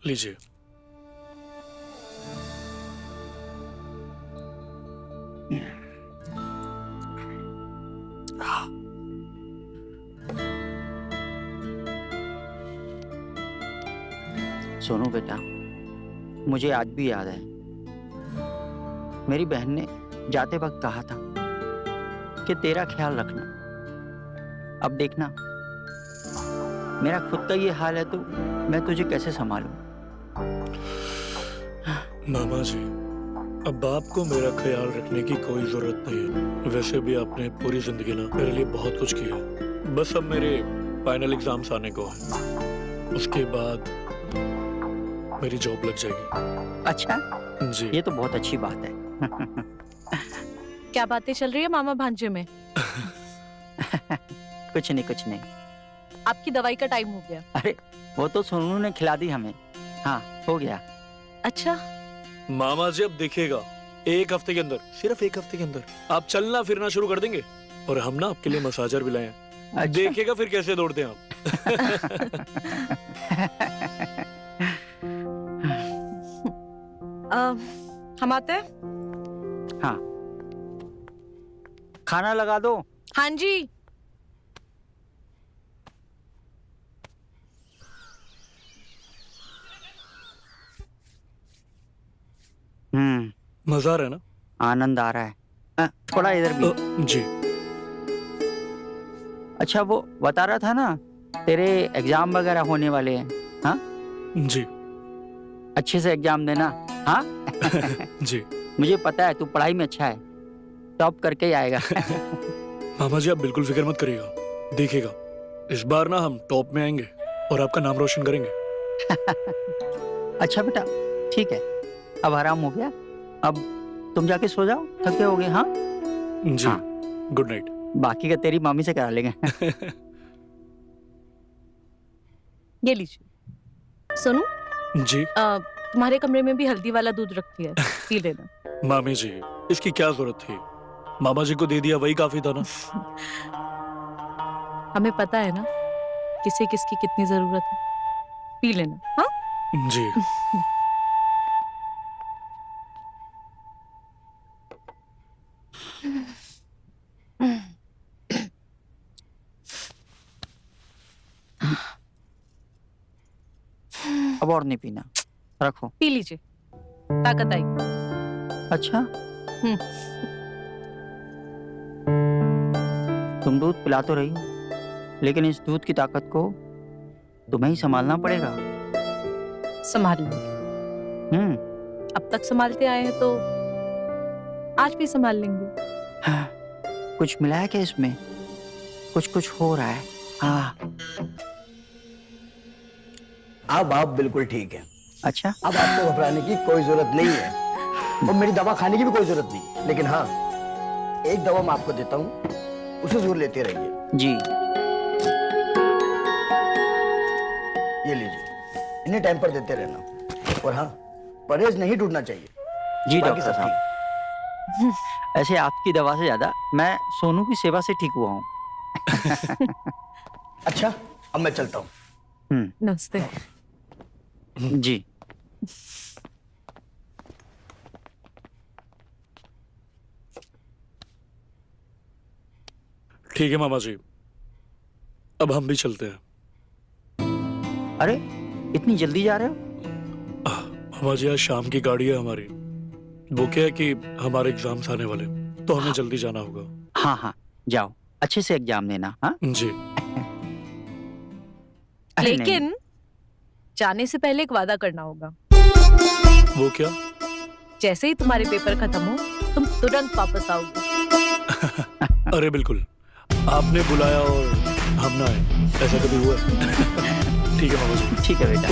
लीजिए।
सोनू बेटा, मुझे आज भी याद है, मेरी बहन ने जाते वक्त कहा था कि तेरा ख्याल रखना। अब देखना, मेरा खुद का ये हाल है तो मैं तुझे कैसे संभालूं?
मामा जी, अब आपको मेरा ख्याल रखने की कोई जरूरत नहीं है। वैसे भी आपने पूरी जिंदगी ना मेरे लिए बहुत कुछ किया। बस अब मेरे फाइनल एग्जाम्स आने को है, उसके बाद मेरी जॉब लग जाएगी।
अच्छा
जी,
ये तो बहुत अच्छी बात है।
क्या बातें चल रही है मामा भांजे में?
कुछ नहीं, कुछ नहीं।
आपकी दवाई का टाइम हो गया।
अरे वो तो सोनू ने खिला दी हमें। हाँ, हो गया।
अच्छा
मामा जी, अब देखिएगा, एक हफ्ते के अंदर, सिर्फ एक हफ्ते के अंदर आप चलना फिरना शुरू कर देंगे, और हम ना आपके लिए मसाजर भी लाए हैं।
अच्छा।
देखिएगा फिर कैसे दौड़ते हैं आप।
हम आते हैं।
हाँ, खाना लगा दो।
हाँ जी।
मजा आ रहा है ना?
आनंद आ रहा है। थोड़ा इधर भी।
जी।
अच्छा वो बता रहा था ना तेरे एग्जाम वगैरह होने वाले हैं, हाँ?
जी।
अच्छे से एग्जाम देना, हाँ?
जी।
मुझे पता है तू पढ़ाई में अच्छा है, टॉप करके ही आएगा।
मामा जी आप बिल्कुल फिक्र मत करिएगा, देखिएगा इस बार ना हम टॉप में आएंगे और आपका नाम रोशन करेंगे।
अच्छा बेटा ठीक है, अब आराम हो गया, अब तुम जाके सो जाओ, थके होगे, हाँ?
जी।
हाँ।
Good night.
बाकी का तेरी मामी से करा लेंगे।
ये लीजिए। सोनू
जी।
तुम्हारे कमरे में भी हल्दी वाला दूध रखती है, पी लेना।
मामी जी इसकी क्या जरूरत थी, मामा जी को दे दिया वही काफी था ना।
हमें पता है ना किसे किसकी कितनी जरूरत है, पी लेना, हाँ?
जी।
अब और नहीं पीना, रखो।
पी लीजिए, ताकत आई।
अच्छा तुम दूध पिला तो रही हो, लेकिन इस दूध की ताकत को तुम्हें ही संभालना पड़ेगा।
संभाल लेंगे, अब तक संभालते आए हैं तो आज भी संभाल लेंगे।
कुछ मिला है क्या इसमें? कुछ कुछ हो रहा है। हाँ
अब आप बिल्कुल ठीक है।
अच्छा
अब आपको घबराने की कोई जरूरत नहीं है और मेरी दवा खाने की भी कोई जरूरत नहीं, लेकिन हाँ एक दवा मैं आपको देता हूँ, उसे जरूर लेते रहिए।
जी
ये लीजिए, इन्हें टाइम पर देते रहना, और हाँ परहेज नहीं टूटना चाहिए।
जी
बाकी
डॉक्टर
सब
साहब। ऐसे आपकी दवा से ज्यादा मैं सोनू की सेवा से ठीक हुआ हूँ।
अच्छा अब मैं चलता हूँ।
नमस्ते।
जी
ठीक है मामा जी, अब हम भी चलते हैं।
अरे इतनी जल्दी जा रहे हो?
मामा जी आज शाम की गाड़ी है हमारी, वो क्या है कि हमारे एग्जाम्स आने वाले, तो हमें जल्दी जाना होगा।
हाँ हाँ जाओ, अच्छे से एग्जाम देना। हाँ
जी।
अरे नहीं।
लेकिन जाने से पहले एक वादा करना होगा।
वो क्या?
जैसे ही तुम्हारे पेपर खत्म हो तुम तुरंत वापस आओगे।
अरे बिल्कुल, आपने बुलाया और हम ना आए, ऐसा कभी हुआ? ठीक है मामा जी।
ठीक है बेटा।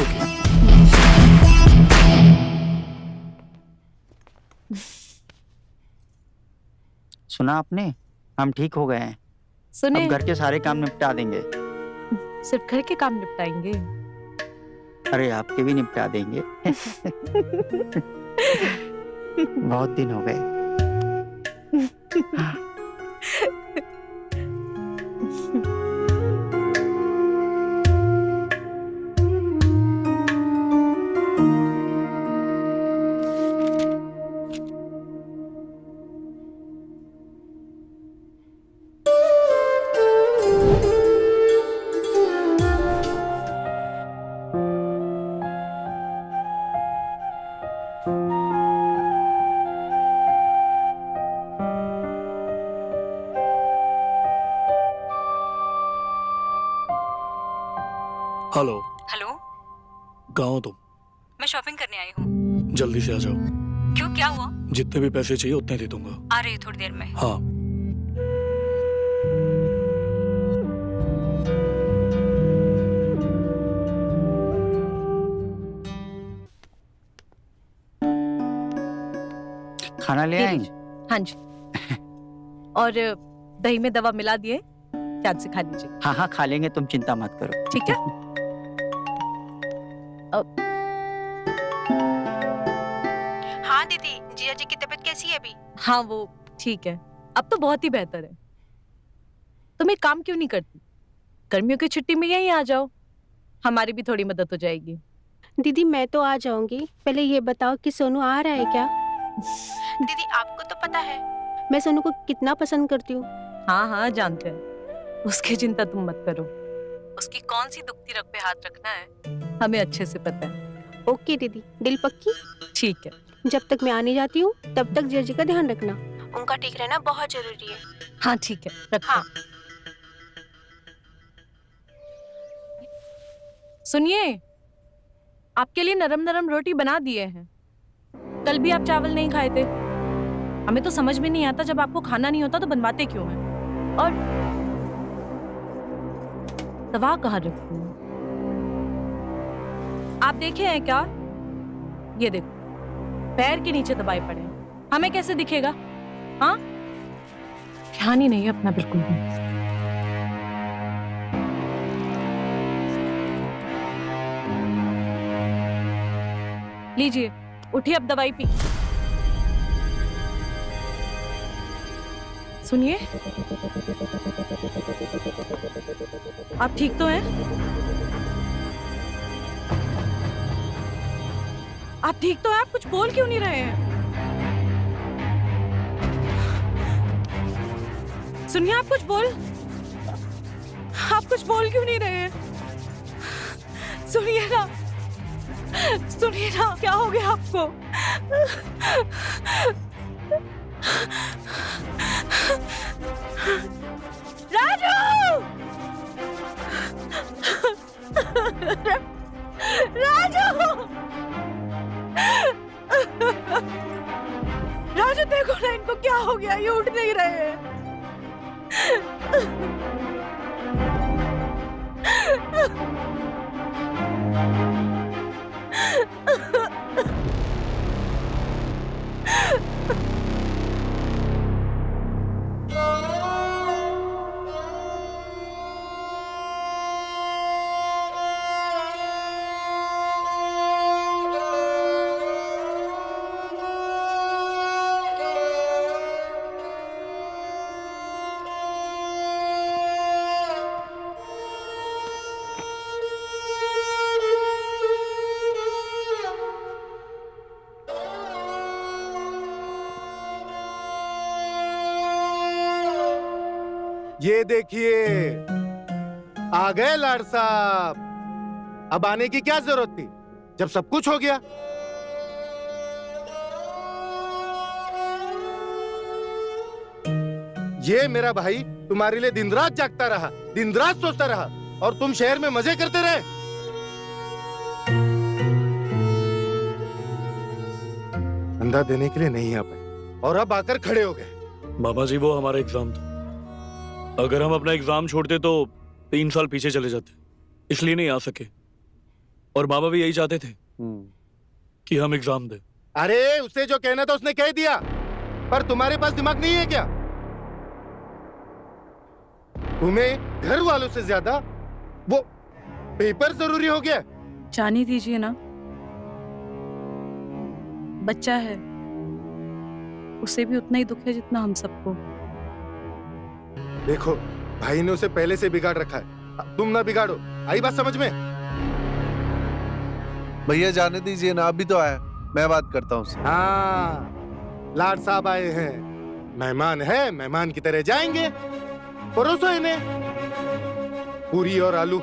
सुना आपने, हम ठीक हो गए हैं।
सुने,
अब घर के सारे काम निपटा देंगे।
सिर्फ घर के काम निपटाएंगे?
अरे आपके भी निपटा देंगे। बहुत दिन हो गए।
हेलो।
हेलो,
कहाँ हो तुम?
मैं शॉपिंग करने आई हूँ।
जल्दी से आ जाओ।
क्यों, क्या हुआ?
जितने भी पैसे चाहिए उतने दे दूंगा।
आ रही हूँ थोड़ी देर में।
हाँ।
खाना ले आए?
हाँ जी। और दही में दवा मिला दिए, याद से खा लीजिए।
हाँ हाँ खा लेंगे, तुम चिंता मत करो।
ठीक है।
हाँ दीदी, जीजा जी की तबीयत कैसी है अभी?
हाँ वो ठीक है, अब तो बहुत ही बेहतर है। तुम एक काम क्यों नहीं करती, गर्मियों की छुट्टी में यहीं आ जाओ, हमारी भी थोड़ी मदद हो जाएगी।
दीदी मैं तो आ जाऊंगी, पहले ये बताओ कि सोनू आ रहा है क्या?
दीदी आपको तो पता है
मैं सोनू को कितना पसंद करती हूँ।
हाँ हाँ जानते हैं, उसकी चिंता तुम मत करो। उसकी कौन सी दुखती रग पे हाथ रखना है हमें अच्छे से पता है।
ओके दीदी, दिल पक्की?
ठीक है।
जब तक मैं आने जाती हूँ तब तक जीजा जी का ध्यान रखना, उनका ठीक रहना बहुत जरूरी है।
हाँ ठीक है, रखो।
हाँ।
सुनिए, आपके लिए नरम नरम रोटी बना दिए हैं। कल भी आप चावल नहीं खाए थे। हमें तो समझ में नहीं आता, जब आपको खाना नहीं होता तो बनवाते क्यों हैं? और तवा कहाँ रखती हूँ? आप देखे हैं क्या? ये देखो, पैर के नीचे दबाए पड़े हैं। हमें कैसे दिखेगा? हाँ, ध्यान ही नहीं है अपना बिल्कुल भी। लीजिए, उठिए, अब दवाई पी। सुनिए, आप ठीक तो हैं? आप ठीक तो हैं? आप कुछ बोल क्यों नहीं रहे हैं? सुनिए, आप कुछ बोल क्यों नहीं रहे हैं? सुनिए ना, क्या हो गया आपको? राजू! राजू देखो ना, इनको क्या हो गया? ये उठ नहीं रहे हैं।
ये देखिए, आ गए लाड साहब। अब आने की क्या जरूरत थी जब सब कुछ हो गया? ये मेरा भाई तुम्हारे लिए दिन रात जागता रहा, दिन रात सोचता रहा, और तुम शहर में मजे करते रहे। अंधा देने के लिए नहीं आ पाए और अब आकर खड़े हो गए।
बाबा जी, वो हमारा एग्जाम था। अगर हम अपना एग्जाम छोड़ते तो 3 साल पीछे चले जाते, इसलिए नहीं आ सके। और बाबा भी यही चाहते थे कि हम एग्जाम दें।
अरे, उसे जो कहना था उसने कह दिया, पर तुम्हारे पास दिमाग नहीं है क्या? तुम्हें घर वालों से ज्यादा वो पेपर जरूरी हो गया।
जाने दीजिए ना, बच्चा है, उसे भी उतना ही दुख है जितना हम सबको।
देखो, भाई ने उसे पहले से बिगाड़ रखा है, अब तुम ना बिगाड़ो। आई बात समझ में?
भैया जाने दीजिए ना, अभी तो आया, मैं बात करता हूँ उससे।
हाँ, लाड साहब आए हैं, मेहमान है, मेहमान की तरह जाएंगे। परोसो इन्हें पूरी और आलू।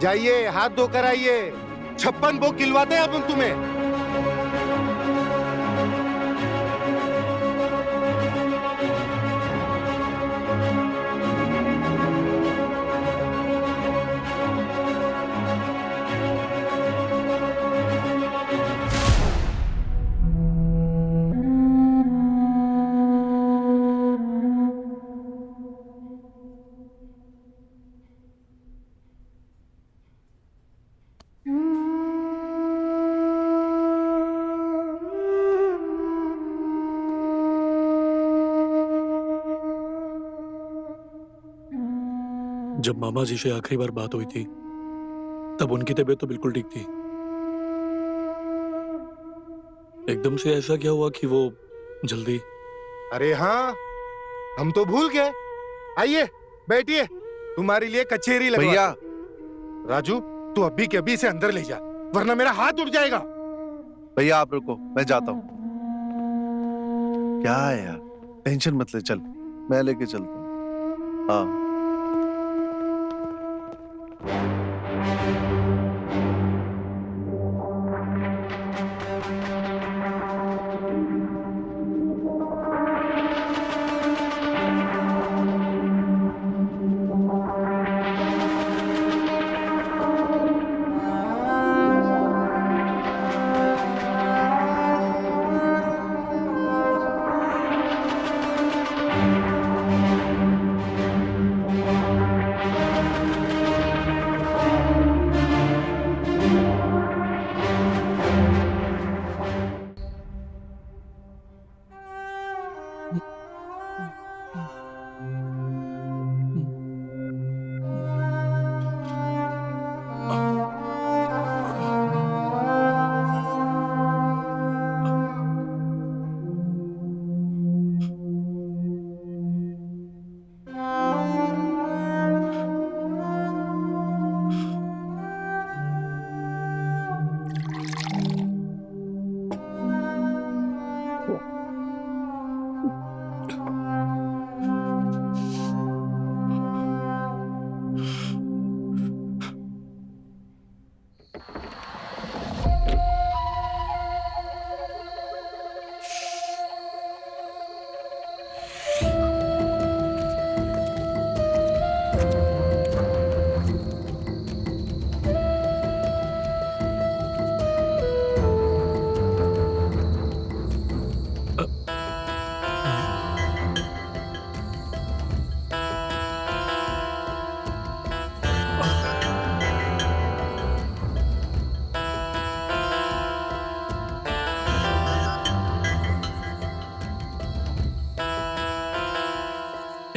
जाइए, हाथ धोकर आइए, 56 भोग खिलवाते हैं अब हम तुम्हें।
जब मामा जी से आखिरी बार बात हुई थी, तब उनकी तबीयत तो बिल्कुल ठीक थी। एकदम से ऐसा क्या हुआ कि वो जल्दी?
अरे हाँ, हम तो भूल गए। आइए, बैठिए, तुम्हारे लिए कचेरी लगवा।
भैया,
राजू, तू अभी के अभी इसे अंदर ले जा, वरना मेरा हाथ उठ जाएगा।
भैया आप रुको, मैं जाता हूँ। क्या है यार, टेंशन मत ले, चल मैं लेके चलता हूँ। हाँ,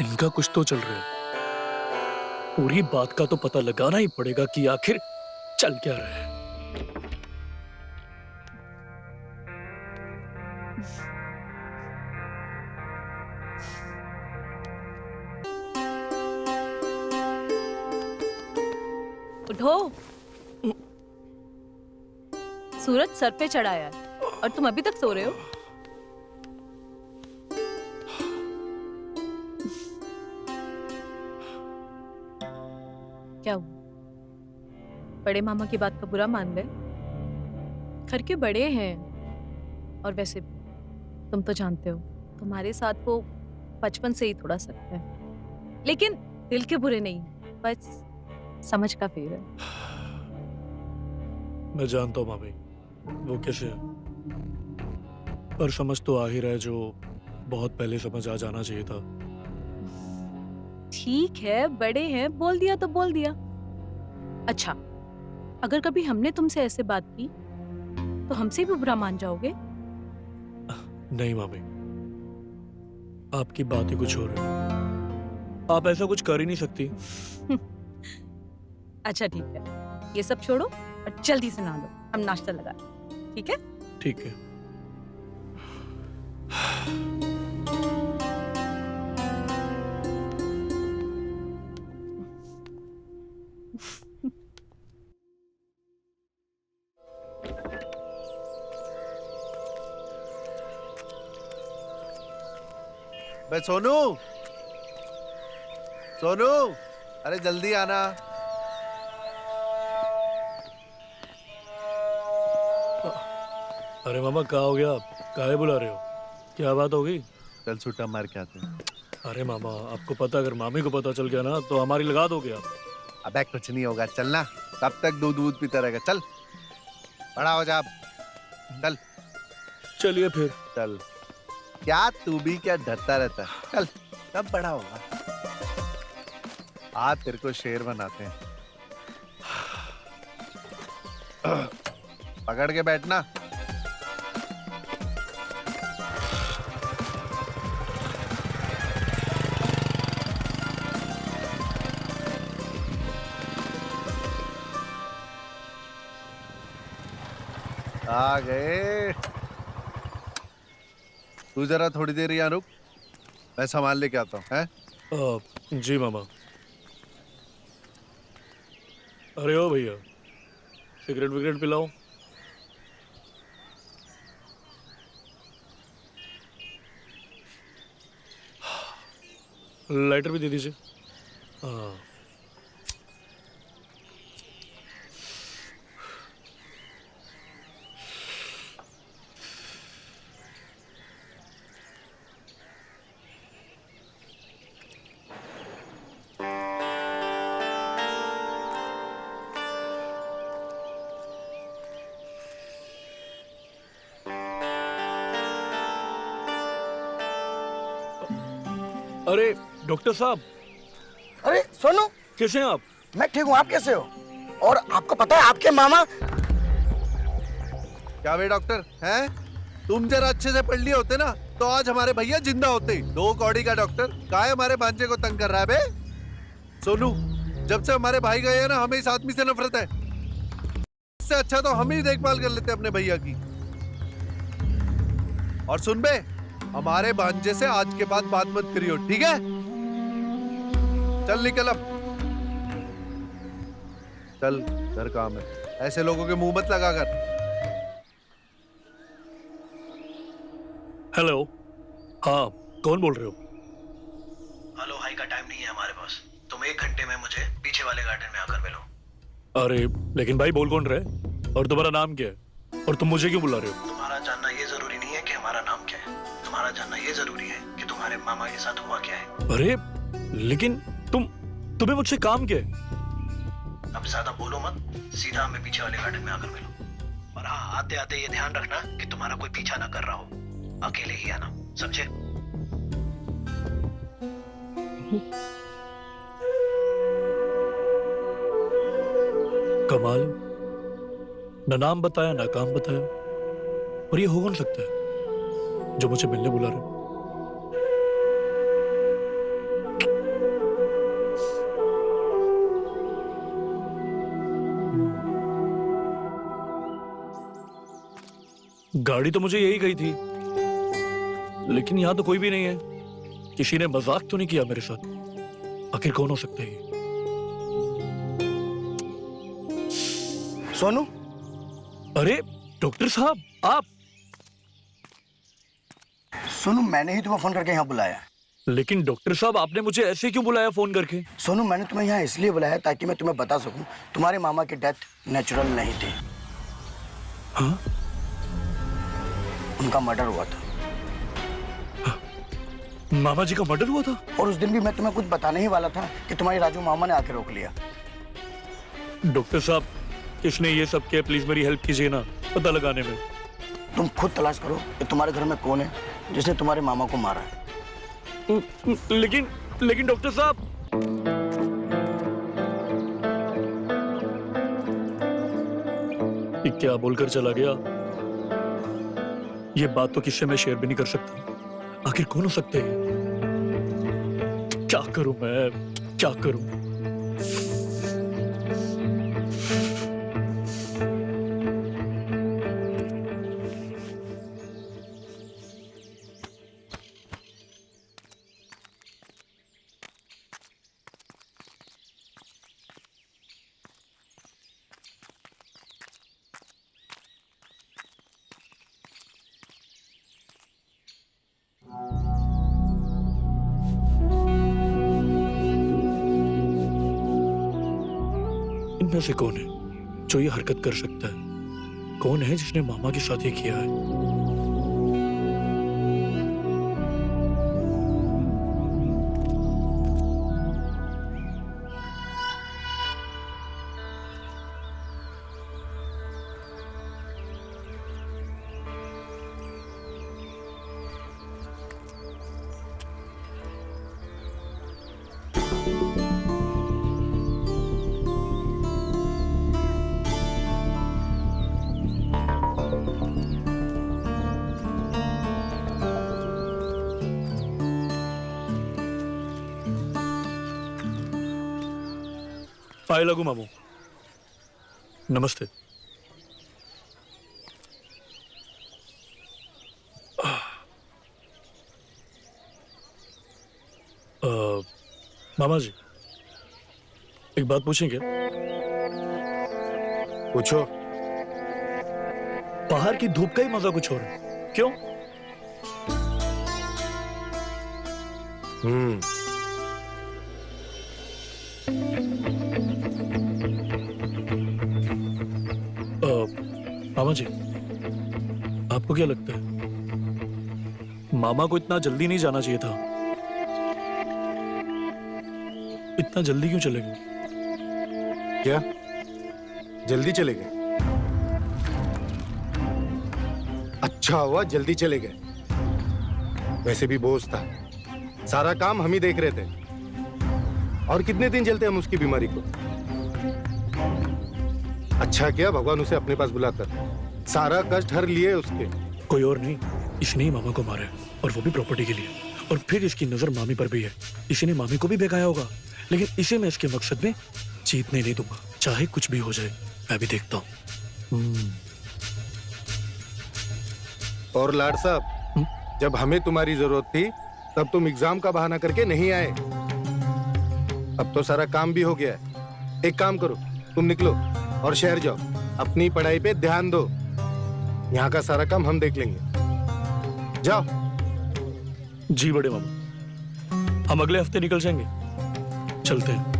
इनका कुछ तो चल रहा है। पूरी बात का तो पता लगाना ही पड़ेगा कि आखिर चल क्या रहा है।
उठो। सूरज सर पे चढ़ा है और तुम अभी तक सो रहे हो। क्या हुआ? बड़े मामा की बात का बुरा मान गए? घर के बड़े हैं, और वैसे तुम तो जानते हो तुम्हारे साथ वो बचपन से ही थोड़ा सख्त है, लेकिन दिल के बुरे नहीं, बस समझ का फेर है।
मैं जानता हूँ मामी वो कैसे है, पर समझ तो आ ही रहा है जो बहुत पहले समझ आ जाना चाहिए था।
ठीक है, बड़े हैं, बोल दिया तो बोल दिया। अच्छा, अगर कभी हमने तुमसे ऐसे बात की तो हमसे भी बुरा मान जाओगे?
नहीं मामी, आपकी बात ही कुछ और है। आप ऐसा कुछ कर ही नहीं सकती।
अच्छा ठीक है, ये सब छोड़ो और जल्दी से नहा लो, हम नाश्ता लगा लें, ठीक है?
ठीक है।
बे सोनू, सोनू, अरे जल्दी आना।
अरे मामा कहाँ हो गया आप? काहे बुला रहे हो? क्या बात हो गई?
चल छुट्टा मार के आते हैं।
अरे मामा, आपको पता, अगर मामी को पता चल गया ना तो हमारी लगा दोगे आप।
अबे कुछ नहीं होगा, चलना। कब तक दूध पीता रहेगा? चल, बड़ा हो जा आप। चल।
चलिए फिर।
चल। क्या तू भी क्या डरता रहता है? चल, कब बड़ा होगा? आज तेरे को शेर बनाते हैं। पकड़ के बैठना। आ गए। तू जरा थोड़ी देर यहाँ रुक, मैं सामान लेके आता हूँ। हैं?
जी मामा। अरे ओ भैया, सिगरेट विगरेट पिलाओ। लाइटर भी दे दीजिए। हाँ। अरे डॉक्टर साहब।
अरे सोनू,
कैसे हैं आप?
मैं ठीक हूँ, आप कैसे हो? और आपको पता है आपके मामा?
क्या वे डॉक्टर हैं? तुम जरा अच्छे से पढ़ लिए होते ना तो आज हमारे भैया जिंदा होते। 2 कौड़ी का डॉक्टर काहे हमारे भांजे को तंग कर रहा है बे? सोनू, जब से हमारे भाई गए हैं ना, हमें इस आदमी से नफरत है। इससे अच्छा तो हम ही देखभाल कर लेते अपने भैया की। और सुन बे, हमारे भांजे से आज के बाद बात मत करियो, ठीक है? चल निकल अब। चल, घर काम है। ऐसे लोगों के मुंह मत लगा कर।
हेलो। हाँ, कौन बोल रहे हो?
हेलो हाई का टाइम नहीं है हमारे पास। तुम 1 घंटे में मुझे पीछे वाले गार्डन में आकर मिलो।
अरे लेकिन भाई बोल कौन रहे? और तुम्हारा नाम क्या है? और तुम मुझे क्यों बुला रहे हो?
तुम्हारा जानना ये जरूरी नहीं है कि हमारा नाम क्या है। तुम्हारा जानना ये जरूरी है कि तुम्हारे मामा के साथ हुआ क्या है।
अरे लेकिन तुम्हें मुझसे काम क्या है?
अब ज्यादा बोलो मत, सीधा हमें पीछे वाले गार्डन में आकर मिलो। और हाँ, आते आते ये ध्यान रखना कि तुम्हारा कोई पीछा ना कर रहा हो। अकेले ही आना, समझे?
कमाल, ना नाम बताया ना काम बताया। और ये हो कौन सकता है जो मुझे मिलने बुला रहे?
गाड़ी तो मुझे यही गई थी, लेकिन यहाँ तो कोई भी नहीं है। किसी ने मजाक तो नहीं किया मेरे साथ? आखिर कौन हो सकता है ये?
सोनू,
अरे डॉक्टर साहब आप?
सोनू, मैंने ही तुम्हें फोन करके यहाँ बुलाया।
लेकिन डॉक्टर साहब आपने मुझे ऐसे क्यों बुलाया फोन करके?
सोनू, मैंने तुम्हें यहाँ इसलिए बुलाया ताकि मैं तुम्हें बता सकूं तुम्हारे मामा की डेथ नेचुरल नहीं थी।
हाँ?
उनका मर्डर हुआ था।
मामा जी का मर्डर हुआ था?
और उस दिन भी मैं तुम्हें कुछ बताने ही वाला था कि तुम्हारी राजू मामा ने आके रोक लिया।
डॉक्टर साहब, किसने ये सब किया? प्लीज मेरी हेल्प कीजिए ना पता लगाने में।
तुम खुद तलाश करो कि तुम्हारे घर में कौन है जिसने तुम्हारे मामा को मारा है।
लेकिन डॉक्टर साहब, ये क्या बोलकर चला गया? ये बात तो किससे मैं शेयर भी नहीं कर सकता। आखिर कौन हो सकते हैं? क्या करूं मैं, क्या करूं? इनमें से कौन है जो ये हरकत कर सकता है? कौन है जिसने मामा के साथ ये किया है? पाए लगू मामू, नमस्ते। मामा जी, एक बात पूछें क्या?
पूछो।
बाहर की धूप का ही मजा कुछ और है, क्यों? मामा जी, आपको क्या लगता है मामा को इतना जल्दी नहीं जाना चाहिए था? इतना जल्दी क्यों चले गए?
क्या जल्दी चले गए? अच्छा हुआ जल्दी चले गए। वैसे भी बोझ था, सारा काम हम ही देख रहे थे। और कितने दिन चलते हम उसकी बीमारी को? अच्छा किया भगवान उसे अपने पास बुलाकर सारा कष्ट हर लिए उसके।
कोई और नहीं, इसने ही मामा को मारा है, और वो भी प्रॉपर्टी के लिए। और फिर इसकी नजर मामी पर भी है। इसी ने मामी को भी बेगाया होगा, लेकिन इसे मैं इसके मकसद में जीतने नहीं दूंगा, चाहे कुछ भी हो जाए। मैं भी देखता हूँ।
और लाड साहब, जब हमें तुम्हारी जरूरत थी तब तुम एग्जाम का बहाना करके नहीं आए। अब तो सारा काम भी हो गया है। एक काम करो, तुम निकलो और शहर जाओ, अपनी पढ़ाई पे ध्यान दो। यहाँ का सारा काम हम देख लेंगे। जाओ।
जी बड़े मामा, हम अगले हफ्ते निकल जाएंगे। चलते हैं।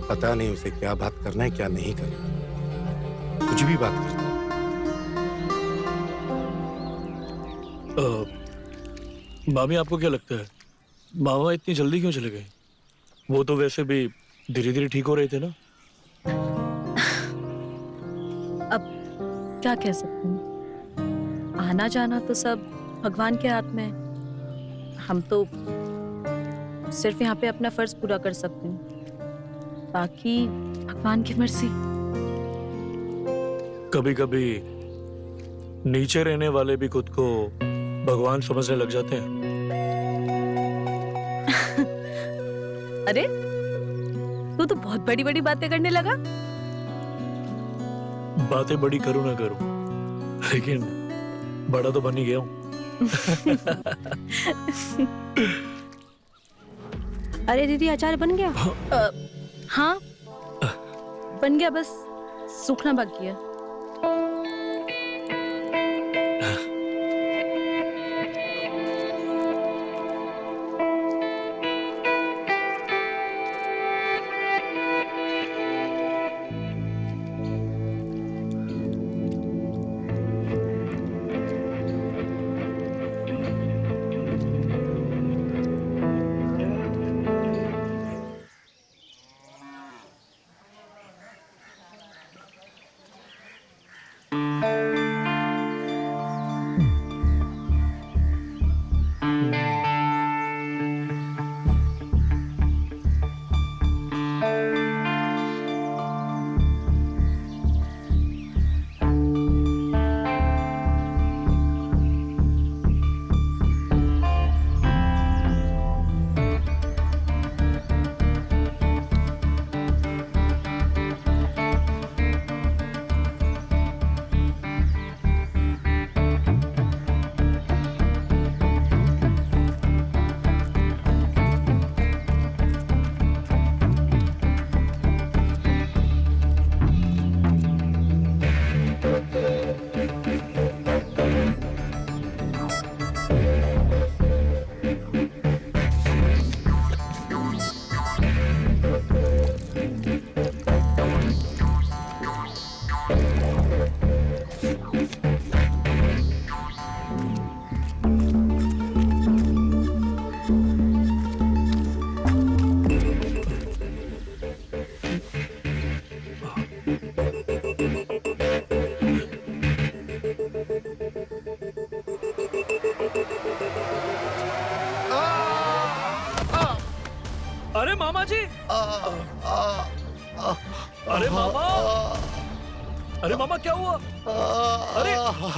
पता नहीं उसे क्या बात करना है क्या नहीं करना, कुछ भी बात करना।
मामी, आपको क्या लगता है मामा इतनी जल्दी क्यों चले गए? वो तो वैसे भी धीरे धीरे ठीक हो रहे थे ना।
अब क्या कह सकती हूँ, आना जाना तो सब भगवान के हाथ में है। हम तो सिर्फ यहाँ पे अपना फर्ज पूरा कर सकती हूँ, बाकी भगवान की मर्जी।
कभी कभी नीचे रहने वाले भी खुद को भगवान समझने लग जाते हैं।
अरे तू तो बहुत बड़ी बड़ी बातें करने लगा।
बातें बड़ी करूं ना करूं, लेकिन बड़ा तो बन ही गया हूं।
अरे दीदी, अचार बन गया?
हाँ बन गया, बस सूखना बाकी है।
अरे मामा जी, अरे मामा, अरे मामा क्या हुआ? अरे मामा,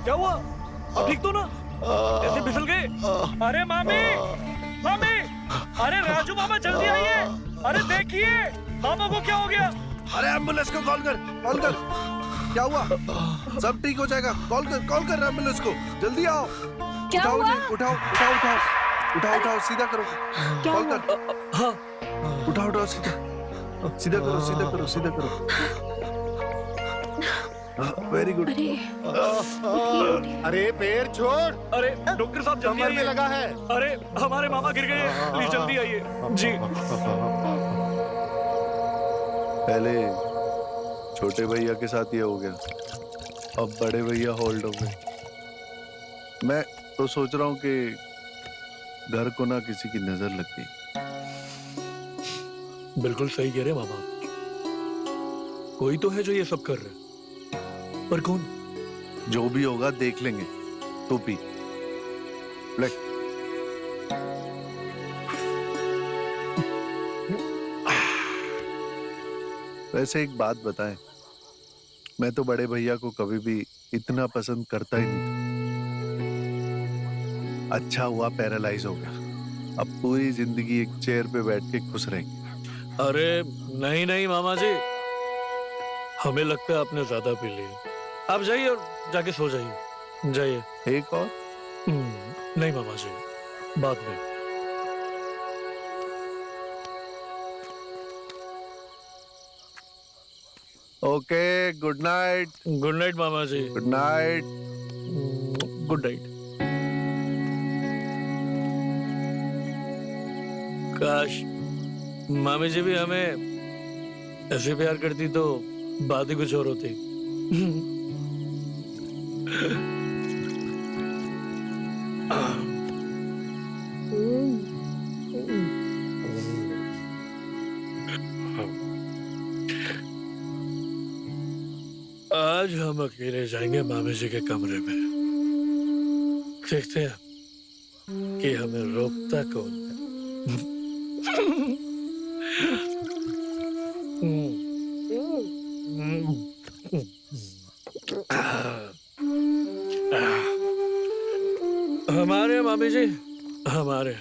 क्या हुआ? अब ठीक तो ना? ऐसे फिसल गए? अरे मामी, मामी, अरे राजू मामा जल्दी आइए। अरे देखिए मामा को क्या हो गया?
अरे एम्बुलेंस को कॉल कर, कॉल कर। क्या हुआ? सब ठीक हो जाएगा। कॉल कर एम्बुलेंस को, जल्दी आओ।
क्या
उठाओ
हुआ?
जी, उठाओ, सीधा करो। कॉल कर।
हाँ,
उठाओ, सीधा करो। Very good.
अरे पैर छोड़।
अरे डॉक्टर साहब जल्दी
कमर में
आइए।
लगा है।
अरे हमारे मामा गिर गए, प्लीज जल्दी आइए जी।
पहले छोटे भैया के साथ ये हो गया, अब बड़े भैया होल्ड हो गए। मैं तो सोच रहा हूँ कि घर को ना किसी की नजर लग गई।
बिल्कुल सही कह रहे मामा, कोई तो है जो ये सब कर रहे, पर कौन?
जो भी होगा देख लेंगे। तू पी ले। वैसे एक बात बताएं, मैं तो बड़े भैया को कभी भी इतना पसंद करता ही नहीं था। अच्छा हुआ पैरालाइज हो गया, अब पूरी जिंदगी एक चेयर पे बैठ के खुश रहेंगे।
अरे नहीं मामा जी, हमें लगता है आपने ज्यादा पी लिया। आप जाइए और जाके सो जाइए, जाइए।
एक और?
नहीं मामा जी, बाद में।
Okay, good night.
Good night मामा जी।
Good night.
Good night. काश मामी जी भी हमें ऐसे प्यार करती तो बात ही कुछ और होती। आज हम अकेले जाएंगे मामी जी के कमरे में, देखते हैं कि हमें रोकता कौन है। हमारे मामी जी, हमारे